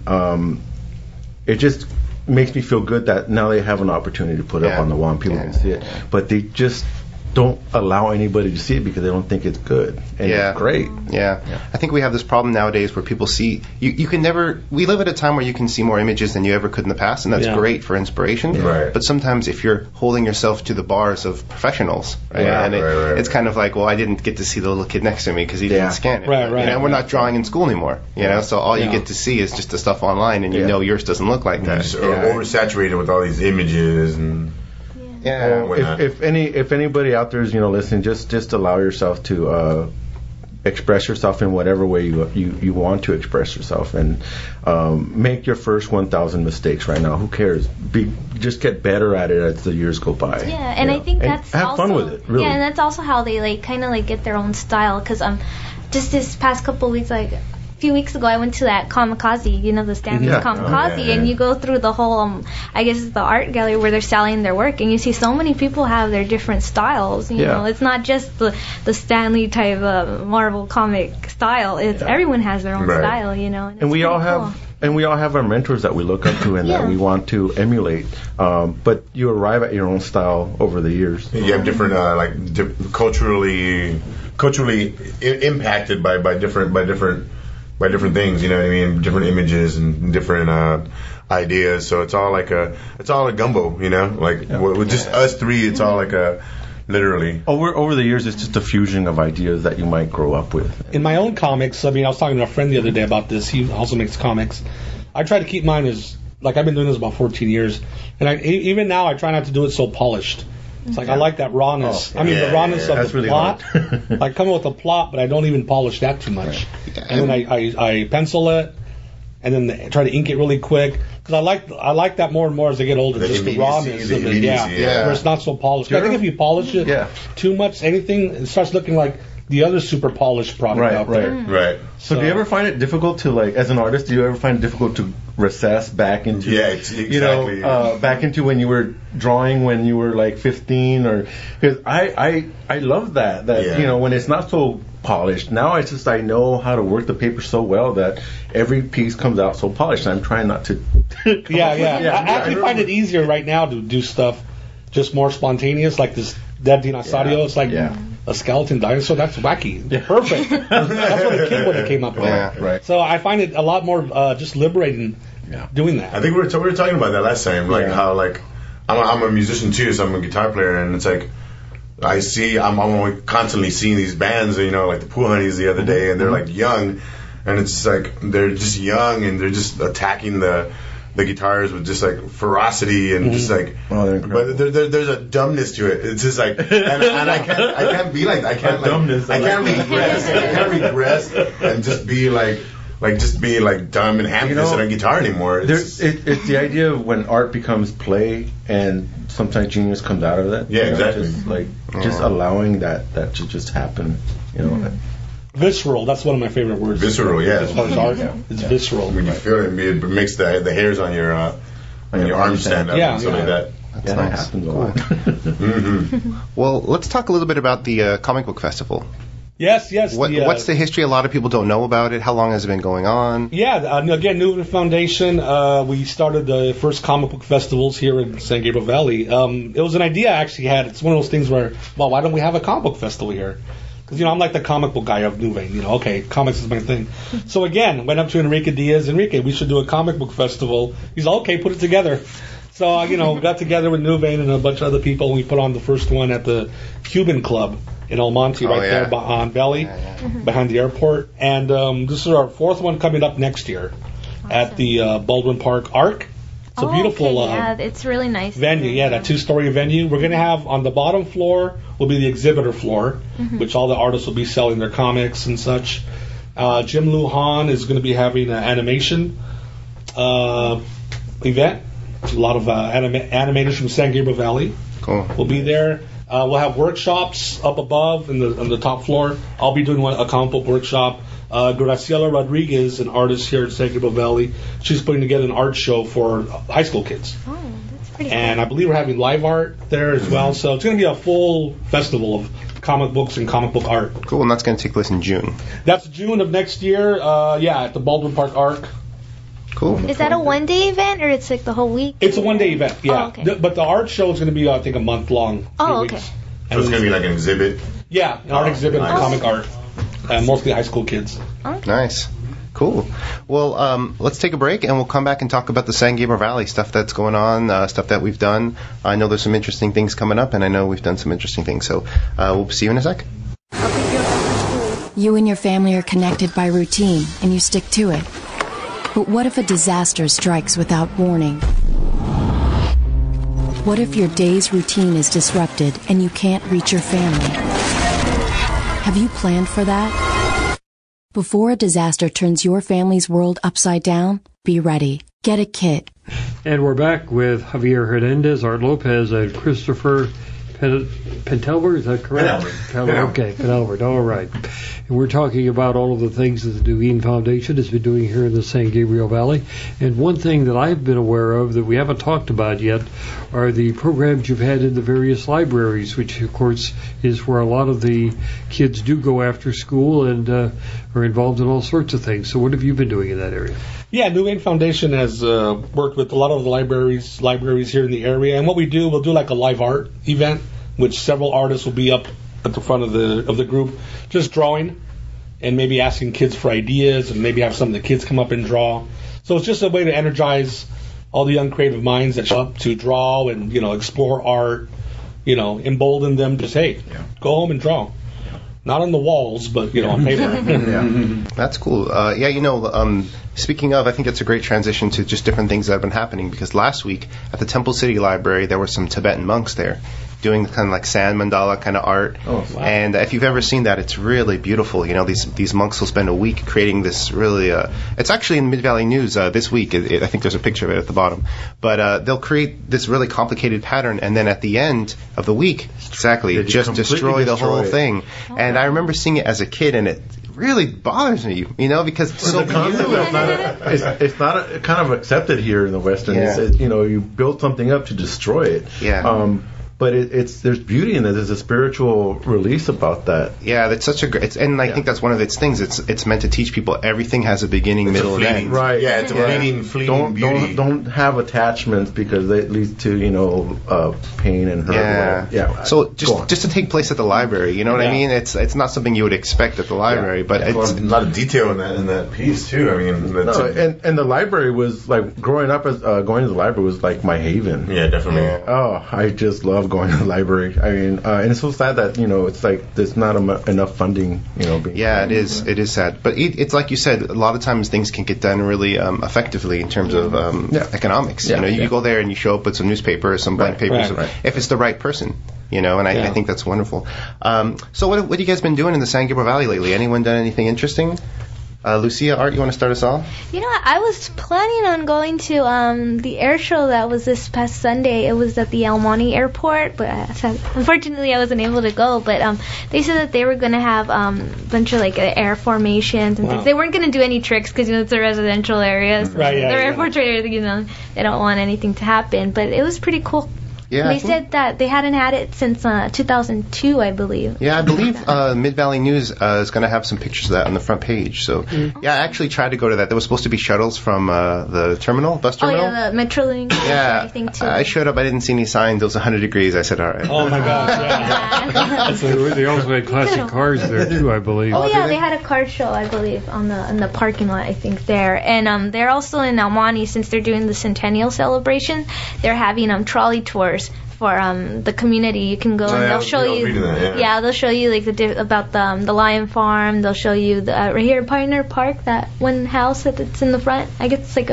it just makes me feel good that now they have an opportunity to put it up on the wall and people can see it. But they just don't allow anybody to see it because they don't think it's good. And it's great. Yeah. I think we have this problem nowadays where people see, you can never, we live at a time where you can see more images than you ever could in the past, and that's great for inspiration. Right. But sometimes if you're holding yourself to the bars of professionals, right? It's kind of like, well, I didn't get to see the little kid next to me because he didn't scan it. Right. We're not drawing in school anymore, so all you get to see is just the stuff online, and yours doesn't look like that. Oversaturated with all these images and... Yeah. If anybody out there is listening, just allow yourself to express yourself in whatever way you want to express yourself, and make your first 1,000 mistakes right now. Who cares? Just get better at it as the years go by. Yeah, and I think that's have also, fun with it. Really. Yeah, and that's also how they kind of get their own style. Because just this past couple of weeks, a few weeks ago, I went to that Kamikaze, the Stanley Kamikaze, and you go through the whole, I guess it's the art gallery where they're selling their work, and you see so many people have their different styles. You know, it's not just the Stanley type Marvel comic style. It's everyone has their own style, And we all have. And we all have our mentors that we look up to and that we want to emulate. But you arrive at your own style over the years. You have different, culturally impacted by different things, different images and different ideas. So it's all a gumbo, with just us three. It's all like a literally. Over the years, it's just a fusion of ideas that you might grow up with. In my own comics, I was talking to a friend the other day about this. He also makes comics. I try to keep mine as I've been doing this about 14 years, and even now I try not to do it so polished. It's I like that rawness. The rawness of the plot. I come up with a plot, but I don't even polish that too much. Right. And then I pencil it, and then try to ink it really quick. Because I like that more and more as I get older. Just the rawness of it. Where it's not so polished. I think if you polish it too much, it starts looking like the other super polished product out there. Right. So do you ever find it difficult to, like, as an artist, do you ever find it difficult to recess back into, back into when you were drawing when you were like 15? Or because I love that when it's not so polished. Now I know how to work the paper so well that every piece comes out so polished. And I'm trying not to. I actually find it easier right now to do stuff just more spontaneous, like this dead dinosaurio. It's like a skeleton dinosaur. That's wacky. Perfect. That's what a kid would have came up with. Yeah, right. So I find it a lot more just liberating doing that. I think we were talking about that last time, like how like I'm a musician too, so I'm a guitar player, and it's like I'm constantly seeing these bands, like the Pool Honeys the other day, and they're like young, and it's just like they're just young and they're just attacking the guitars with just like ferocity and just like, but there's a dumbness to it. It's just like, and I can't be like, I can't regress and just be like dumb and ham-fisted on guitar anymore. It's the idea of when art becomes play and sometimes genius comes out of that. Yeah, exactly. Just allowing that to just happen. Visceral, that's one of my favorite words. Visceral, yeah. As far as art, it's visceral. When you feel it, it makes the hairs on your arm stand up and stuff like that. That's nice. Happens a lot. Well, let's talk a little bit about the comic book festival. Yes. What's the history? A lot of people don't know about it. How long has it been going on? Yeah, again, Nuvein Foundation, we started the first comic book festivals here in San Gabriel Valley. It was an idea I actually had. It's one of those things where, well, why don't we have a comic book festival here? Because, I'm like the comic book guy of Nuvein. Okay, comics is my thing. So, again, went up to Enrique Diaz. Enrique, we should do a comic book festival. He's like, okay, put it together. So, we got together with Nuvein and a bunch of other people, and we put on the first one at the Cuban Club in El Monte, there on Valley, behind the airport. And this is our fourth one coming up next year at the Baldwin Park Arc. It's a beautiful it's really nice venue. Yeah, that 2-story venue. We're going to have on the bottom floor will be the exhibitor floor, which all the artists will be selling their comics and such. Jim Lujan is going to be having an animation event. A lot of animators from San Gabriel Valley will be there. We'll have workshops up above on the top floor. I'll be doing a comic book workshop. Graciela Rodriguez, an artist here in San Gabriel Valley, she's putting together an art show for high school kids. Oh, that's pretty cool. And I believe we're having live art there as well. So it's going to be a full festival of comic books and comic book art. Cool, and that's going to take place in June. That's June of next year, at the Baldwin Park Arc. Cool. Is that a one-day event, or it's like the whole week? It's a one-day event, yeah. Oh, okay. But the art show is going to be, I think, a month long. Oh, okay. So it's going to be like an exhibit? Yeah, an art exhibit of comic art. Mostly high school kids. Okay. Nice. Cool. Well, let's take a break, and we'll come back and talk about the San Gabriel Valley stuff that's going on, stuff that we've done. I know there's some interesting things coming up, and I know we've done some interesting things. So we'll see you in a sec. You and your family are connected by routine, and you stick to it. But what if a disaster strikes without warning? What if your day's routine is disrupted and you can't reach your family? Have you planned for that? Before a disaster turns your family's world upside down, be ready. Get a kit. And we're back with Javier Hernandez, Art Lopez, and Christopher Pentelver, is that correct? Pentelver. Okay, Pentelver, all right. And we're talking about all of the things that the Nuvein Foundation has been doing here in the San Gabriel Valley. And one thing that I've been aware of that we haven't talked about yet are the programs you've had in the various libraries, which, of course, is where a lot of the kids do go after school and are involved in all sorts of things. So what have you been doing in that area? Yeah, Nuvein Foundation has worked with a lot of the libraries here in the area, and what we'll do like a live art event, which several artists will be up at the front of the group, just drawing, and maybe asking kids for ideas, and maybe have some of the kids come up and draw. So it's just a way to energize all the young creative minds that show up to draw and explore art, embolden them. Just go home and draw. Not on the walls, but on paper. That's cool. Speaking of, I think it's a great transition to just different things that have been happening, because last week at the Temple City Library there were some Tibetan monks there doing kind of like sand mandala kind of art. Oh, wow. And if you've ever seen that, it's really beautiful. You know, these monks will spend a week creating this really. It's actually in Mid-Valley News this week. I think there's a picture of it at the bottom. But they'll create this really complicated pattern, and then at the end of the week, exactly, just destroy the whole thing. And I remember seeing it as a kid, and it really bothers me, you know, because it's so beautiful. It's not kind of accepted here in the West. Yeah. It's, you know, you build something up to destroy it. Yeah. But there's beauty in it. There's a spiritual release about that. Yeah, that's such a great. And I think that's one of its things. It's meant to teach people everything has a beginning, middle, and end. Right. Yeah, it's a fleeting beauty. Don't have attachments because they lead to pain and hurt. Yeah. So just to take place at the library, you know what I mean? It's not something you would expect at the library, but it's a lot of detail in that piece too. I mean, and the library was like growing up as going to the library was like my haven. Yeah, definitely. Oh, I just love going to the library. I mean, and it's so sad that it's like there's not enough funding. It is sad, but it's like you said, a lot of times things can get done really effectively in terms of economics. You go there and you show up with some newspaper or some blank papers if it's the right person. I think that's wonderful. So what have you guys been doing in the San Gabriel Valley lately? Anyone done anything interesting? Lucia, Art, you want to start us off? I was planning on going to the air show that was this past Sunday. It was at the El Monte Airport, but unfortunately I wasn't able to go. But they said that they were going to have a bunch of like air formations and things. They weren't going to do any tricks because it's a residential area. So their airports are everything. They don't want anything to happen. But it was pretty cool. Yeah, they said that they hadn't had it since 2002, I believe. Yeah, I believe Mid-Valley News is going to have some pictures of that on the front page. So, I actually tried to go to that. There was supposed to be shuttles from the bus terminal. Oh, yeah, the Metrolink. Yeah, I think too. I showed up. I didn't see any signs. It was 100 degrees. I said, all right. Oh, my gosh, yeah. They also had classic cars there, too, I believe. Oh, yeah, they had a car show, I believe, in the parking lot, I think, there. And they're also in El Monte, since they're doing the centennial celebration, they're having trolley tours for the community. You can go and they'll show you. They'll show you like about the lion farm. They'll show you right here at Pioneer Park, that one house that's in the front. I guess it's like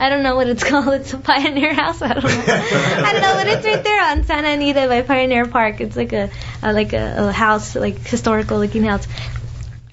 I don't know what it's called. It's a Pioneer house. I don't know. But it's right there on Santa Anita by Pioneer Park. It's like a house, like historical looking house.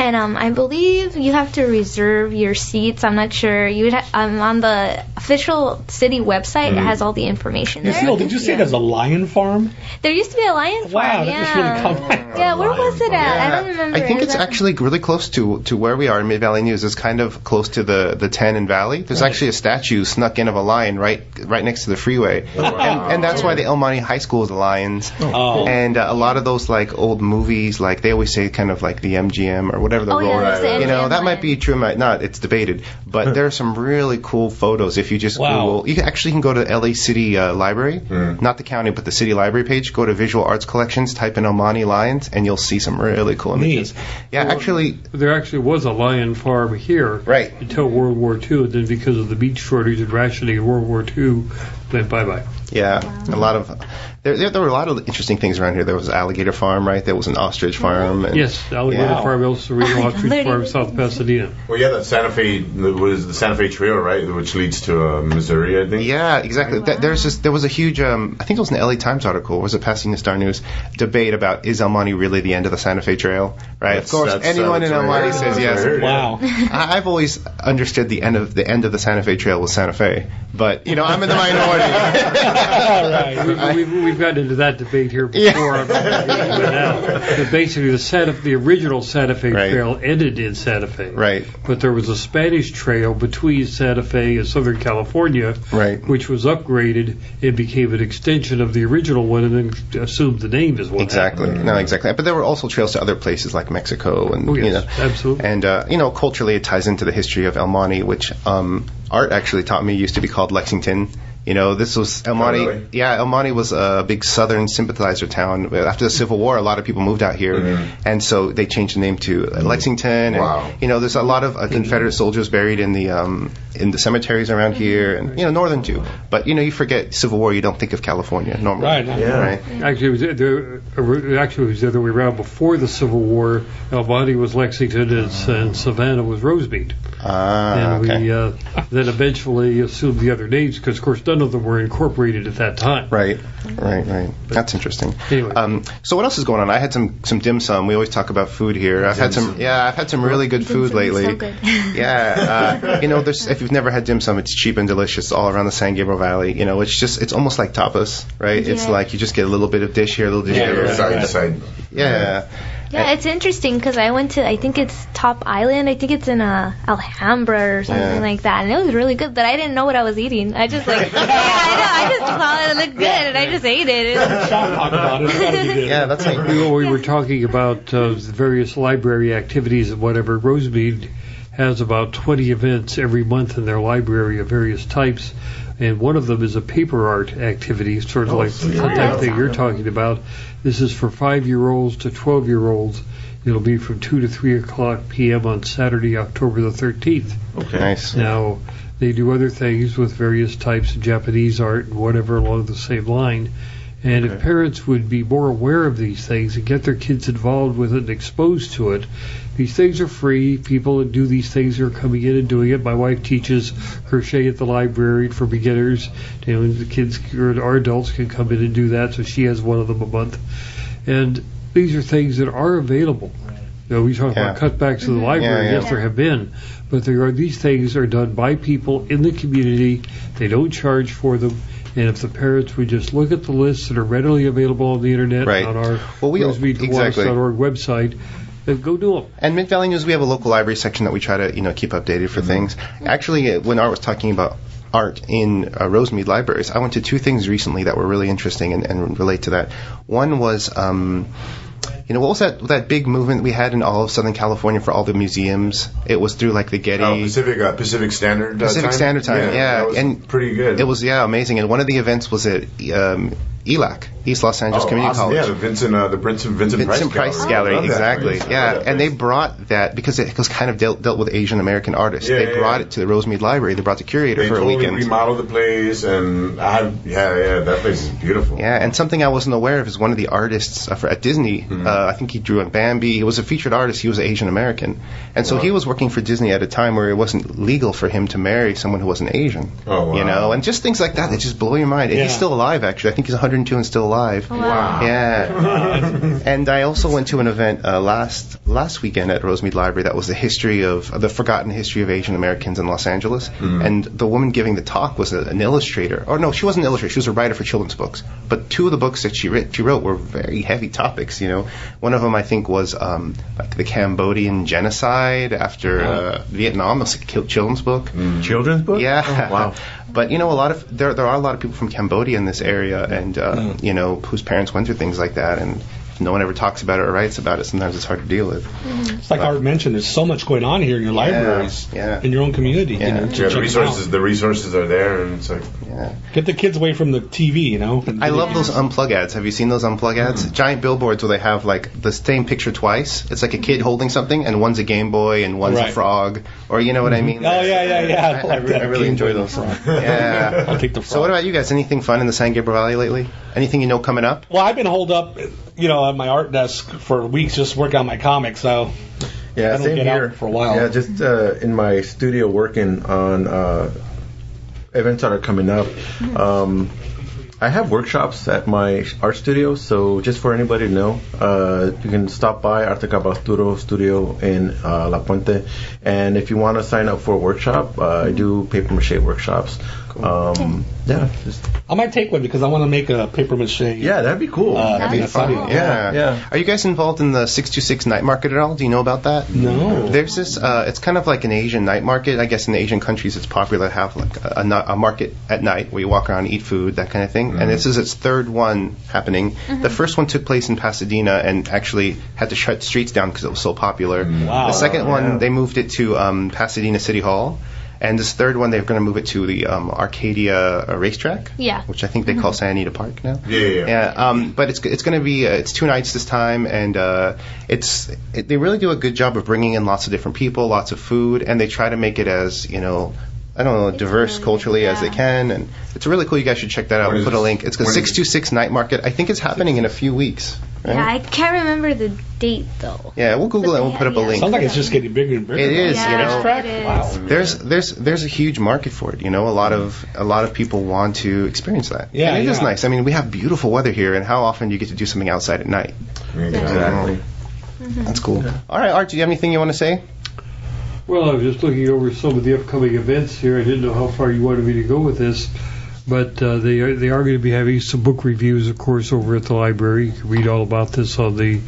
And I believe you have to reserve your seats. I'm not sure. On the official city website, it has all the information there. Did you say there's a lion farm? There used to be a lion farm. Wow, that just really caught Yeah, where was it at? I don't remember. I think it's actually really close to where we are in Mid-Valley News. It's kind of close to the Tannin Valley. There's actually a statue snuck in of a lion right next to the freeway. And that's why the El Monte High School is the Lions. And a lot of those like old movies, like they always say kind of like the MGM or whatever the role. That might be true, might not. It's debated. But there are some really cool photos. If you just Google, you can go to LA City Library, not the county, but the city library page. Go to Visual Arts Collections, type in El Monte Lions, and you'll see some really cool images. Yeah, there actually was a lion farm here until World War II, and then because of the meat shortage and rationing in World War II, went bye-bye. Yeah, a lot of there were a lot of interesting things around here. There was an alligator farm, right? There was an ostrich farm. And yes, alligator farm, also regional ostrich farm, South Pasadena. Well, that Santa Fe was the Santa Fe Trail, right, which leads to Missouri, I think. Yeah, exactly. There was a huge, I think it was an LA Times article, or was it Pasadena Star News, debate about is El Monte really the end of the Santa Fe Trail, right? Of course, anyone in El Monte says yes. Wow. I've always understood the end of the Santa Fe Trail was Santa Fe, but I'm in the minority. All right, we've gotten into that debate here before. But basically, the original Santa Fe Trail ended in Santa Fe. Right. But there was a Spanish trail between Santa Fe and Southern California, which was upgraded and became an extension of the original one, and then assumed the name as well. Exactly. No, exactly. But there were also trails to other places like Mexico, and absolutely. And culturally, it ties into the history of El Monte, which Art actually taught me used to be called Lexington. This was El Monte. Really? Yeah, El Monte was a big Southern sympathizer town. After the Civil War, a lot of people moved out here, and so they changed the name to Lexington. Wow. And, there's a lot of Confederate soldiers buried in the cemeteries around here, and northern too. But you forget Civil War, you don't think of California normally. Right. Yeah. Right. Actually, it was the other way around. Before the Civil War, El Monte was Lexington, and Savannah was Rosemead. And okay. we then eventually assumed the other names because, of course, none of them were incorporated at that time. Right. That's interesting. Anyway. So what else is going on? I had some dim sum. We always talk about food here. I've had some really good food lately. So good. Yeah. If you've never had dim sum, it's cheap and delicious all around the San Gabriel Valley. It's almost like tapas, right? Yeah. It's like you just get a little bit of dish here, a little dish there. Side. Yeah. Yeah, it's interesting because I went to, I think it's Top Island. I think it's in Alhambra or something like that. And it was really good, but I didn't know what I was eating. I just I just thought it looked good and I just ate it. Yeah, that's like... We were talking about the various library activities and whatever. Rosemead has about 20 events every month in their library of various types. And one of them is a paper art activity, sort of like the type of thing you're talking about. This is for 5-year-olds to 12-year-olds. It'll be from 2 to 3 o'clock p.m. on Saturday, October the 13th. Okay. Nice. Now, they do other things with various types of Japanese art and whatever along the same line. And if parents would be more aware of these things and get their kids involved with it and exposed to it, these things are free. People that do these things are coming in and doing it. My wife teaches crochet at the library for beginners. The kids or adults can come in and do that, so she has one of them a month. And these are things that are available. We talk about cutbacks to the library. Yes, there have been. But these things are done by people in the community. They don't charge for them. And if the parents would just look at the lists that are readily available on the internet on our rosemeadkiwanis.org website, go do them. And Mid-Valley News, we have a local library section that we try to keep updated for things. Actually, when Art was talking about art in Rosemead libraries, I went to 2 things recently that were really interesting and relate to that. One was... what was that big movement we had in all of Southern California for all the museums? It was through like the Getty... Pacific Standard Time? Pacific Standard Time, yeah. That was pretty good. It was, amazing. And one of the events was at ELAC, East Los Angeles Community College. Yeah, the Vincent Price Gallery, exactly. And they brought that, because it was kind of dealt with Asian American artists. They brought it to the Rosemead Library. They brought the curator for a weekend. They remodeled the place, and that place is beautiful. Yeah, and something I wasn't aware of is one of the artists at Disney, I think he drew on Bambi. He was a featured artist. He was Asian American. And so he was working for Disney at a time where it wasn't legal for him to marry someone who wasn't Asian. Oh, wow. And just things like that just blow your mind. And he's still alive, actually. I think he's 102 and still alive. Wow. Yeah. And I also went to an event last weekend at Rosemead Library that was the forgotten history of Asian Americans in Los Angeles. And the woman giving the talk was an illustrator. Or no, she wasn't an illustrator. She was a writer for children's books. But 2 of the books that she wrote were very heavy topics, One of them, I think, was like the Cambodian genocide after Vietnam. It was a children's book. Children's book? Yeah. Oh, wow. But there are a lot of people from Cambodia in this area, and whose parents went through things like that, and no one ever talks about it or writes about it. Sometimes it's hard to deal with. It's like Art mentioned, there's so much going on here in your libraries, in your own community. The resources are there, and it's like get the kids away from the TV. I love those unplug ads. Have you seen those unplug ads? Giant billboards where they have like the same picture twice. It's like a kid holding something, and one's a Game Boy and one's a frog, or you know what I mean? Oh yeah. I really enjoy those. Yeah. I'll take the frog. So what about you guys? Anything fun in the San Gabriel Valley lately? Anything coming up? Well, I've been holed up, at my art desk for weeks just working on my comics, so I don't get out for a while. Yeah, just in my studio working on events that are coming up. I have workshops at my art studio, so just for anybody to know, you can stop by Arte Cabasturo Studio in La Puente, and if you want to sign up for a workshop, I do paper mache workshops. Cool. I might take one because I want to make a paper mache. Yeah, that'd be cool. That'd be fun. Yeah. Are you guys involved in the 626 night market at all? Do you know about that? No. There's this. It's kind of like an Asian night market. I guess in Asian countries it's popular to have like a market at night where you walk around, eat food, that kind of thing. And this is its 3rd one happening. The first one took place in Pasadena and actually had to shut streets down because it was so popular. Wow. The second one, they moved it to Pasadena City Hall. And this 3rd one, they're going to move it to the Arcadia racetrack, which I think they call Santa Anita Park now. Yeah. But it's going to be it's 2 nights this time, and they really do a good job of bringing in lots of different people, lots of food, and they try to make it as diverse culturally as they can, and it's really cool. You guys should check that out. We'll put a link. It's the 626 Night Market. I think it's happening in a few weeks. Right? Yeah, I can't remember the date though. Yeah, we'll Google it and we'll put up a link. Sounds like it's just getting bigger and bigger. It is, yeah, you know. It is. Wow. There's a huge market for it. You know, a lot of people want to experience that. Yeah, and it is nice. I mean, we have beautiful weather here, and how often do you get to do something outside at night? Exactly. Mm-hmm. That's cool. All right, Art, do you have anything you want to say? Well, I was just looking over some of the upcoming events here. I didn't know how far you wanted me to go with this, but they are going to be having some book reviews, of course, over at the library. You can read all about this on the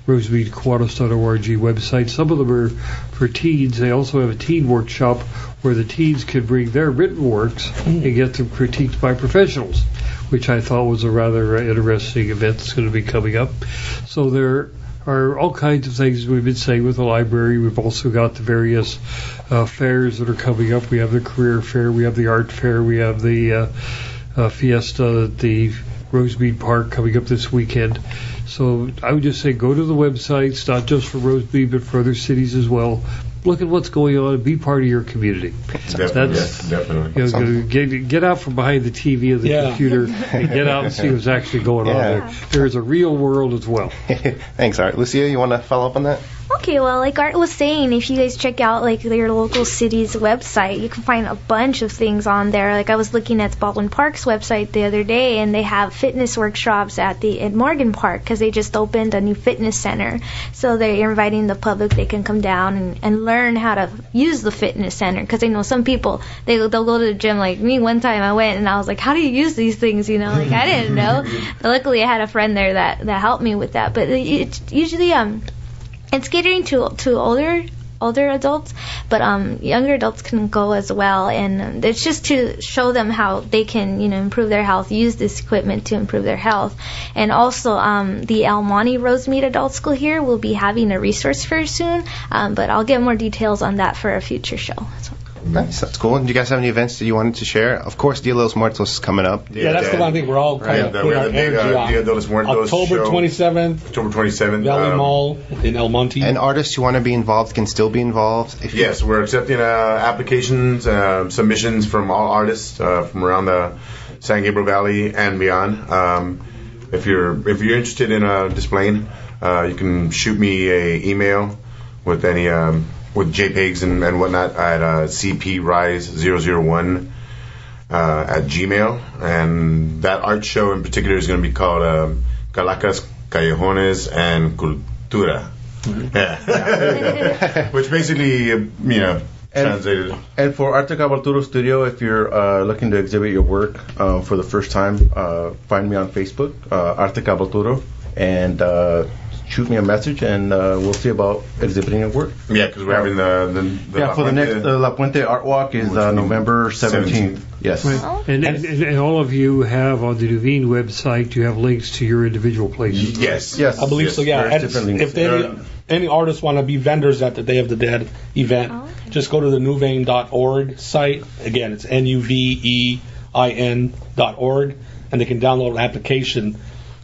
rosemeadkiwanis.org website. Some of them are for teens. They also have a teen workshop where the teens can bring their written works and get them critiqued by professionals, which I thought was a rather interesting event that's going to be coming up. So there are all kinds of things we've been saying with the library. We've also got the various fairs that are coming up. We have the career fair, we have the art fair, we have the fiesta at the Rosemead Park coming up this weekend. So I would just say go to the websites, not just for Rosemead, but for other cities as well. Look at what's going on and be part of your community. Definitely. You know, get out from behind the TV and the computer and get out and see what's actually going on there. There is a real world as well. Thanks, Art. Lucia, you want to follow up on that? Okay, well, like Art was saying, if you guys check out like your local city's website, you can find a bunch of things on there. Like I was looking at Baldwin Park's website the other day, and they have fitness workshops at Morgan Park because they just opened a new fitness center. So they're inviting the public; they can come down and learn how to use the fitness center. Because I know some people they'll go to the gym. Like me, one time I went and I was like, "How do you use these things?" You know, like I didn't know. But luckily, I had a friend there that helped me with that. But it's usually it's catering to older adults, but younger adults can go as well, and it's just to show them how they can improve their health, use this equipment to improve their health. And also the El Monte Rosemead Adult School here will be having a resource fair soon, but I'll get more details on that for a future show. So. Nice, that's cool. And do you guys have any events that you wanted to share? Of course, Dia de los Muertos is coming up. Yeah, that's the one I think we're all kind of putting our energy on. Dia de los Muertos October 27th. Valley Mall in El Monte. And artists who want to be involved can still be involved. Yes, we're accepting applications, submissions from all artists from around the San Gabriel Valley and beyond. If you're interested in displaying, you can shoot me an email with any with JPEGs and whatnot at cprise001 at Gmail. And that art show in particular is going to be called Calacas, Callejones, and Cultura. Yeah. Which basically, translated. And for Arte Cabalturo Studio, if you're looking to exhibit your work for the first time, find me on Facebook, Arte Cabalturo, and shoot me a message, and we'll see about exhibiting your work. Yeah, because we're having the for the next La Puente Art Walk is November 17th. Yes. Right. Oh. And all of you have on the Nuvein website, you have links to your individual places. Yes. I believe so, yeah. And if any artists want to be vendors at the Day of the Dead event, just go to the nuvein.org site. Again, it's nuvein.org, and they can download an application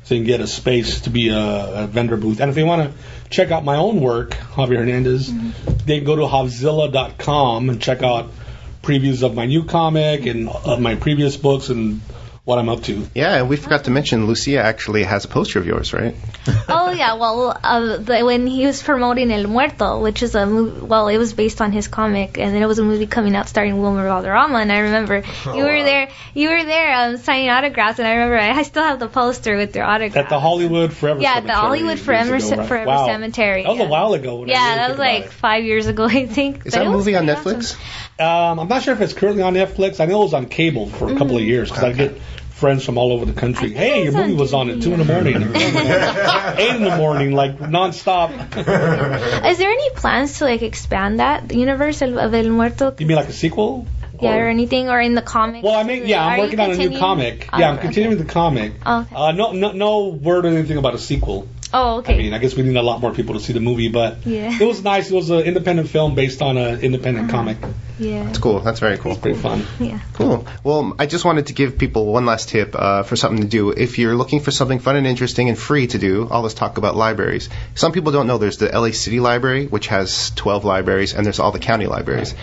so you can get a space to be a vendor booth. And if you want to check out my own work, Javier Hernandez, they can go to havzilla.com and check out previews of my new comic and my previous books and what I'm up to. Yeah, and we forgot to mention, Lucia actually has a poster of yours, right? Oh, yeah. Well, when he was promoting El Muerto, which is a movie, well, it was based on his comic, and then it was a movie coming out starring Wilmer Valderrama, and I remember you were there signing autographs, and I remember I still have the poster with your autograph. At the Hollywood Forever Cemetery. Yeah, the Hollywood Forever Cemetery. That was a while ago. That was like 5 years ago, I think. Is that movie on Netflix? Awesome. I'm not sure if it's currently on Netflix. I know it was on cable for a couple of years, because I get friends from all over the country. Hey, your movie was on at 2 in the morning. 8 in the morning, like nonstop. Is there any plans to expand the universe of El Muerto? You mean like a sequel? Yeah, or anything, or in the comic? Well, I'm working on a new comic. I'm continuing the comic. Okay. No word or anything about a sequel. Oh, okay. I guess we need a lot more people to see the movie, but it was nice. It was an independent film based on an independent comic. Yeah. That's cool. That's very cool. It's pretty fun. Yeah. Cool. Well, I just wanted to give people one last tip for something to do. If you're looking for something fun and interesting and free to do, all this talk about libraries. Some people don't know there's the LA City Library, which has 12 libraries, and there's all the county libraries.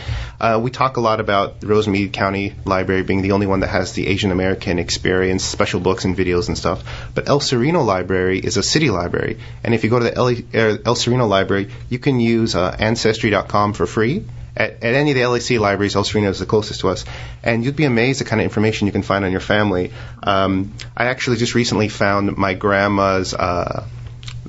We talk a lot about the Rosemead County Library being the only one that has the Asian American experience, special books and videos and stuff. But El Sereno Library is a city library. Library. And if you go to the El Sereno Library, you can use Ancestry.com for free. At any of the LAC libraries, El Sereno is the closest to us. And you'd be amazed the kind of information you can find on your family. I actually just recently found my grandma's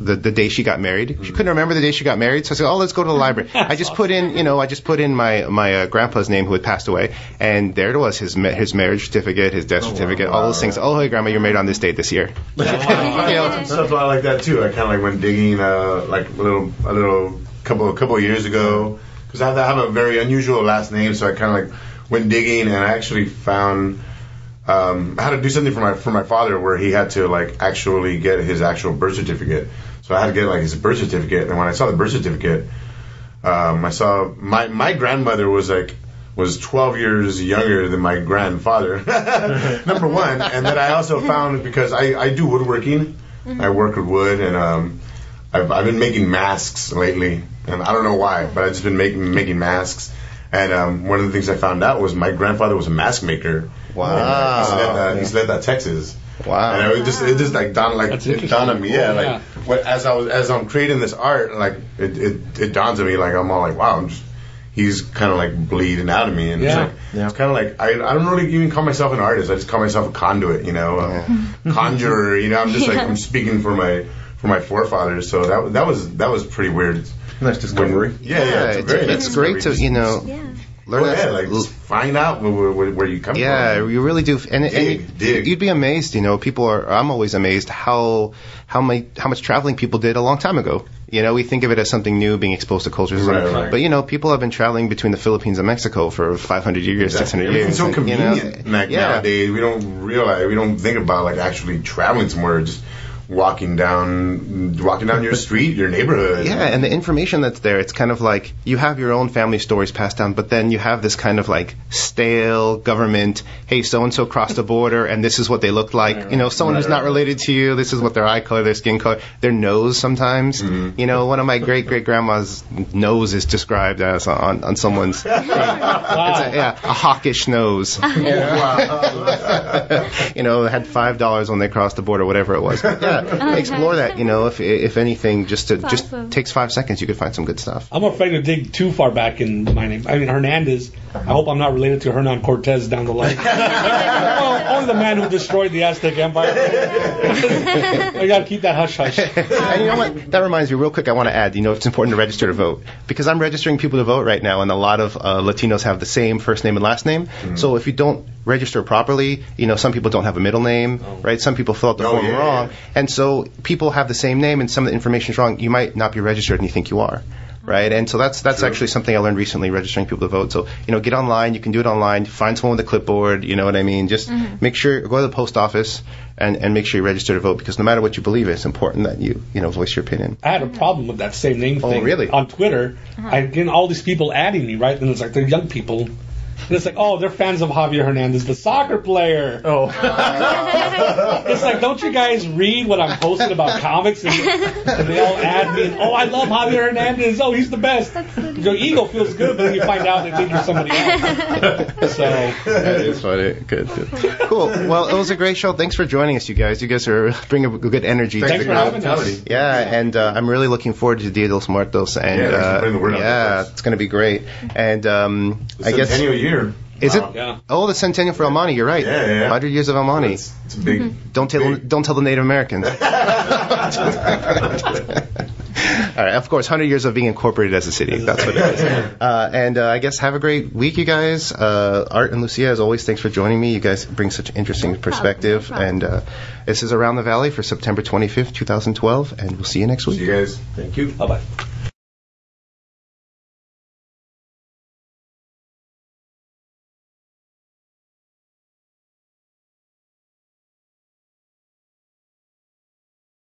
the day she got married. She couldn't remember the day she got married, so I said, "Oh, let's go to the library." I just put in my grandpa's name who had passed away, and there it was, his marriage certificate, his death certificate, all those things. Oh, hey, Grandma, you're married on this date this year. Stuff like that too. I kind of like went digging like a couple of years ago, because I have a very unusual last name, so I kind of like went digging, and I actually found. I had to do something for my father where he had to like actually get his actual birth certificate. So I had to get like his birth certificate, and when I saw the birth certificate, I saw my grandmother was 12 years younger than my grandfather. Number one, and then I also found, because I do woodworking, I work with wood, and I've been making masks lately, and I don't know why, but I've just been making masks. And one of the things I found out was my grandfather was a mask maker. Wow. He's Isleta, Texas. Wow. And it just like dawned on me. Yeah. Like as I'm creating this art, like it dawns on me, like I'm all like, wow, he's kind of like bleeding out of me, and it's kind of like I don't really even call myself an artist. I just call myself a conduit, a conjurer. I'm just like I'm speaking for my forefathers. So that was pretty weird. Nice discovery. It's great to learn find out where you come from. Yeah, you really do. And you'd be amazed. I'm always amazed how much traveling people did a long time ago. We think of it as something new, being exposed to cultures. Right. But people have been traveling between the Philippines and Mexico for 500 years, 600 years. It's so convenient. Nowadays, we don't think about like actually traveling somewhere. Just walking down your street, your neighborhood. Yeah, and the information that's there, it's kind of like you have your own family stories passed down, but then you have this kind of like stale government, hey, so-and-so crossed the border, and this is what they look like. Someone who's not related to you, this is what their eye color, their skin color, their nose sometimes. Mm-hmm. One of my great-great-grandma's nose is described as on someone's, wow. It's a hawkish nose. Wow. Had $5 when they crossed the border, whatever it was. But explore that, if anything, just takes 5 seconds, you could find some good stuff. I'm afraid to dig too far back in my name. I mean, Hernandez, I hope I'm not related to Hernan Cortez down the line. Only the man who destroyed the Aztec Empire. I got to keep that hush-hush. And you know what? That reminds me, real quick, I want to add, it's important to register to vote. Because I'm registering people to vote right now, and a lot of Latinos have the same first name and last name. Mm-hmm. So if you don't register properly, some people don't have a middle name, right? Some people fill out the form wrong. And so people have the same name, and some of the information is wrong. You might not be registered, and you think you are. Right, and so that's actually something I learned recently, registering people to vote. So, get online. You can do it online. Find someone with a clipboard. You know what I mean? Just make sure, go to the post office and make sure you register to vote, because no matter what you believe, it's important that you voice your opinion. I had a problem with that same name thing. Oh, really? On Twitter, I get all these people adding me, right? And it's like they're young people. And it's like, oh, they're fans of Javier Hernandez, the soccer player. Oh. It's like, don't you guys read what I'm posting about comics? And they all add me, and, oh, I love Javier Hernandez. Oh, he's the best. Your ego feels good, but then you find out they think you're somebody else. So. That is funny. Good. Cool. Well, it was a great show. Thanks for joining us, you guys. You guys are bringing a good energy. Thanks for having us. Yeah, and I'm really looking forward to Dia de los Muertos. And it's going to be great. And I guess. Year. Is it? Yeah. Oh, the centennial for El Monte. You're right. Yeah. 100 years of El Monte. It's big. Don't tell the Native Americans. All right. Of course, 100 years of being incorporated as a city. That's what it is. And I guess have a great week, you guys. Art and Lucia, as always, thanks for joining me. You guys bring such interesting perspective. And this is Around the Valley for September 25th, 2012. And we'll see you next week. See you guys. Thank you. Bye-bye.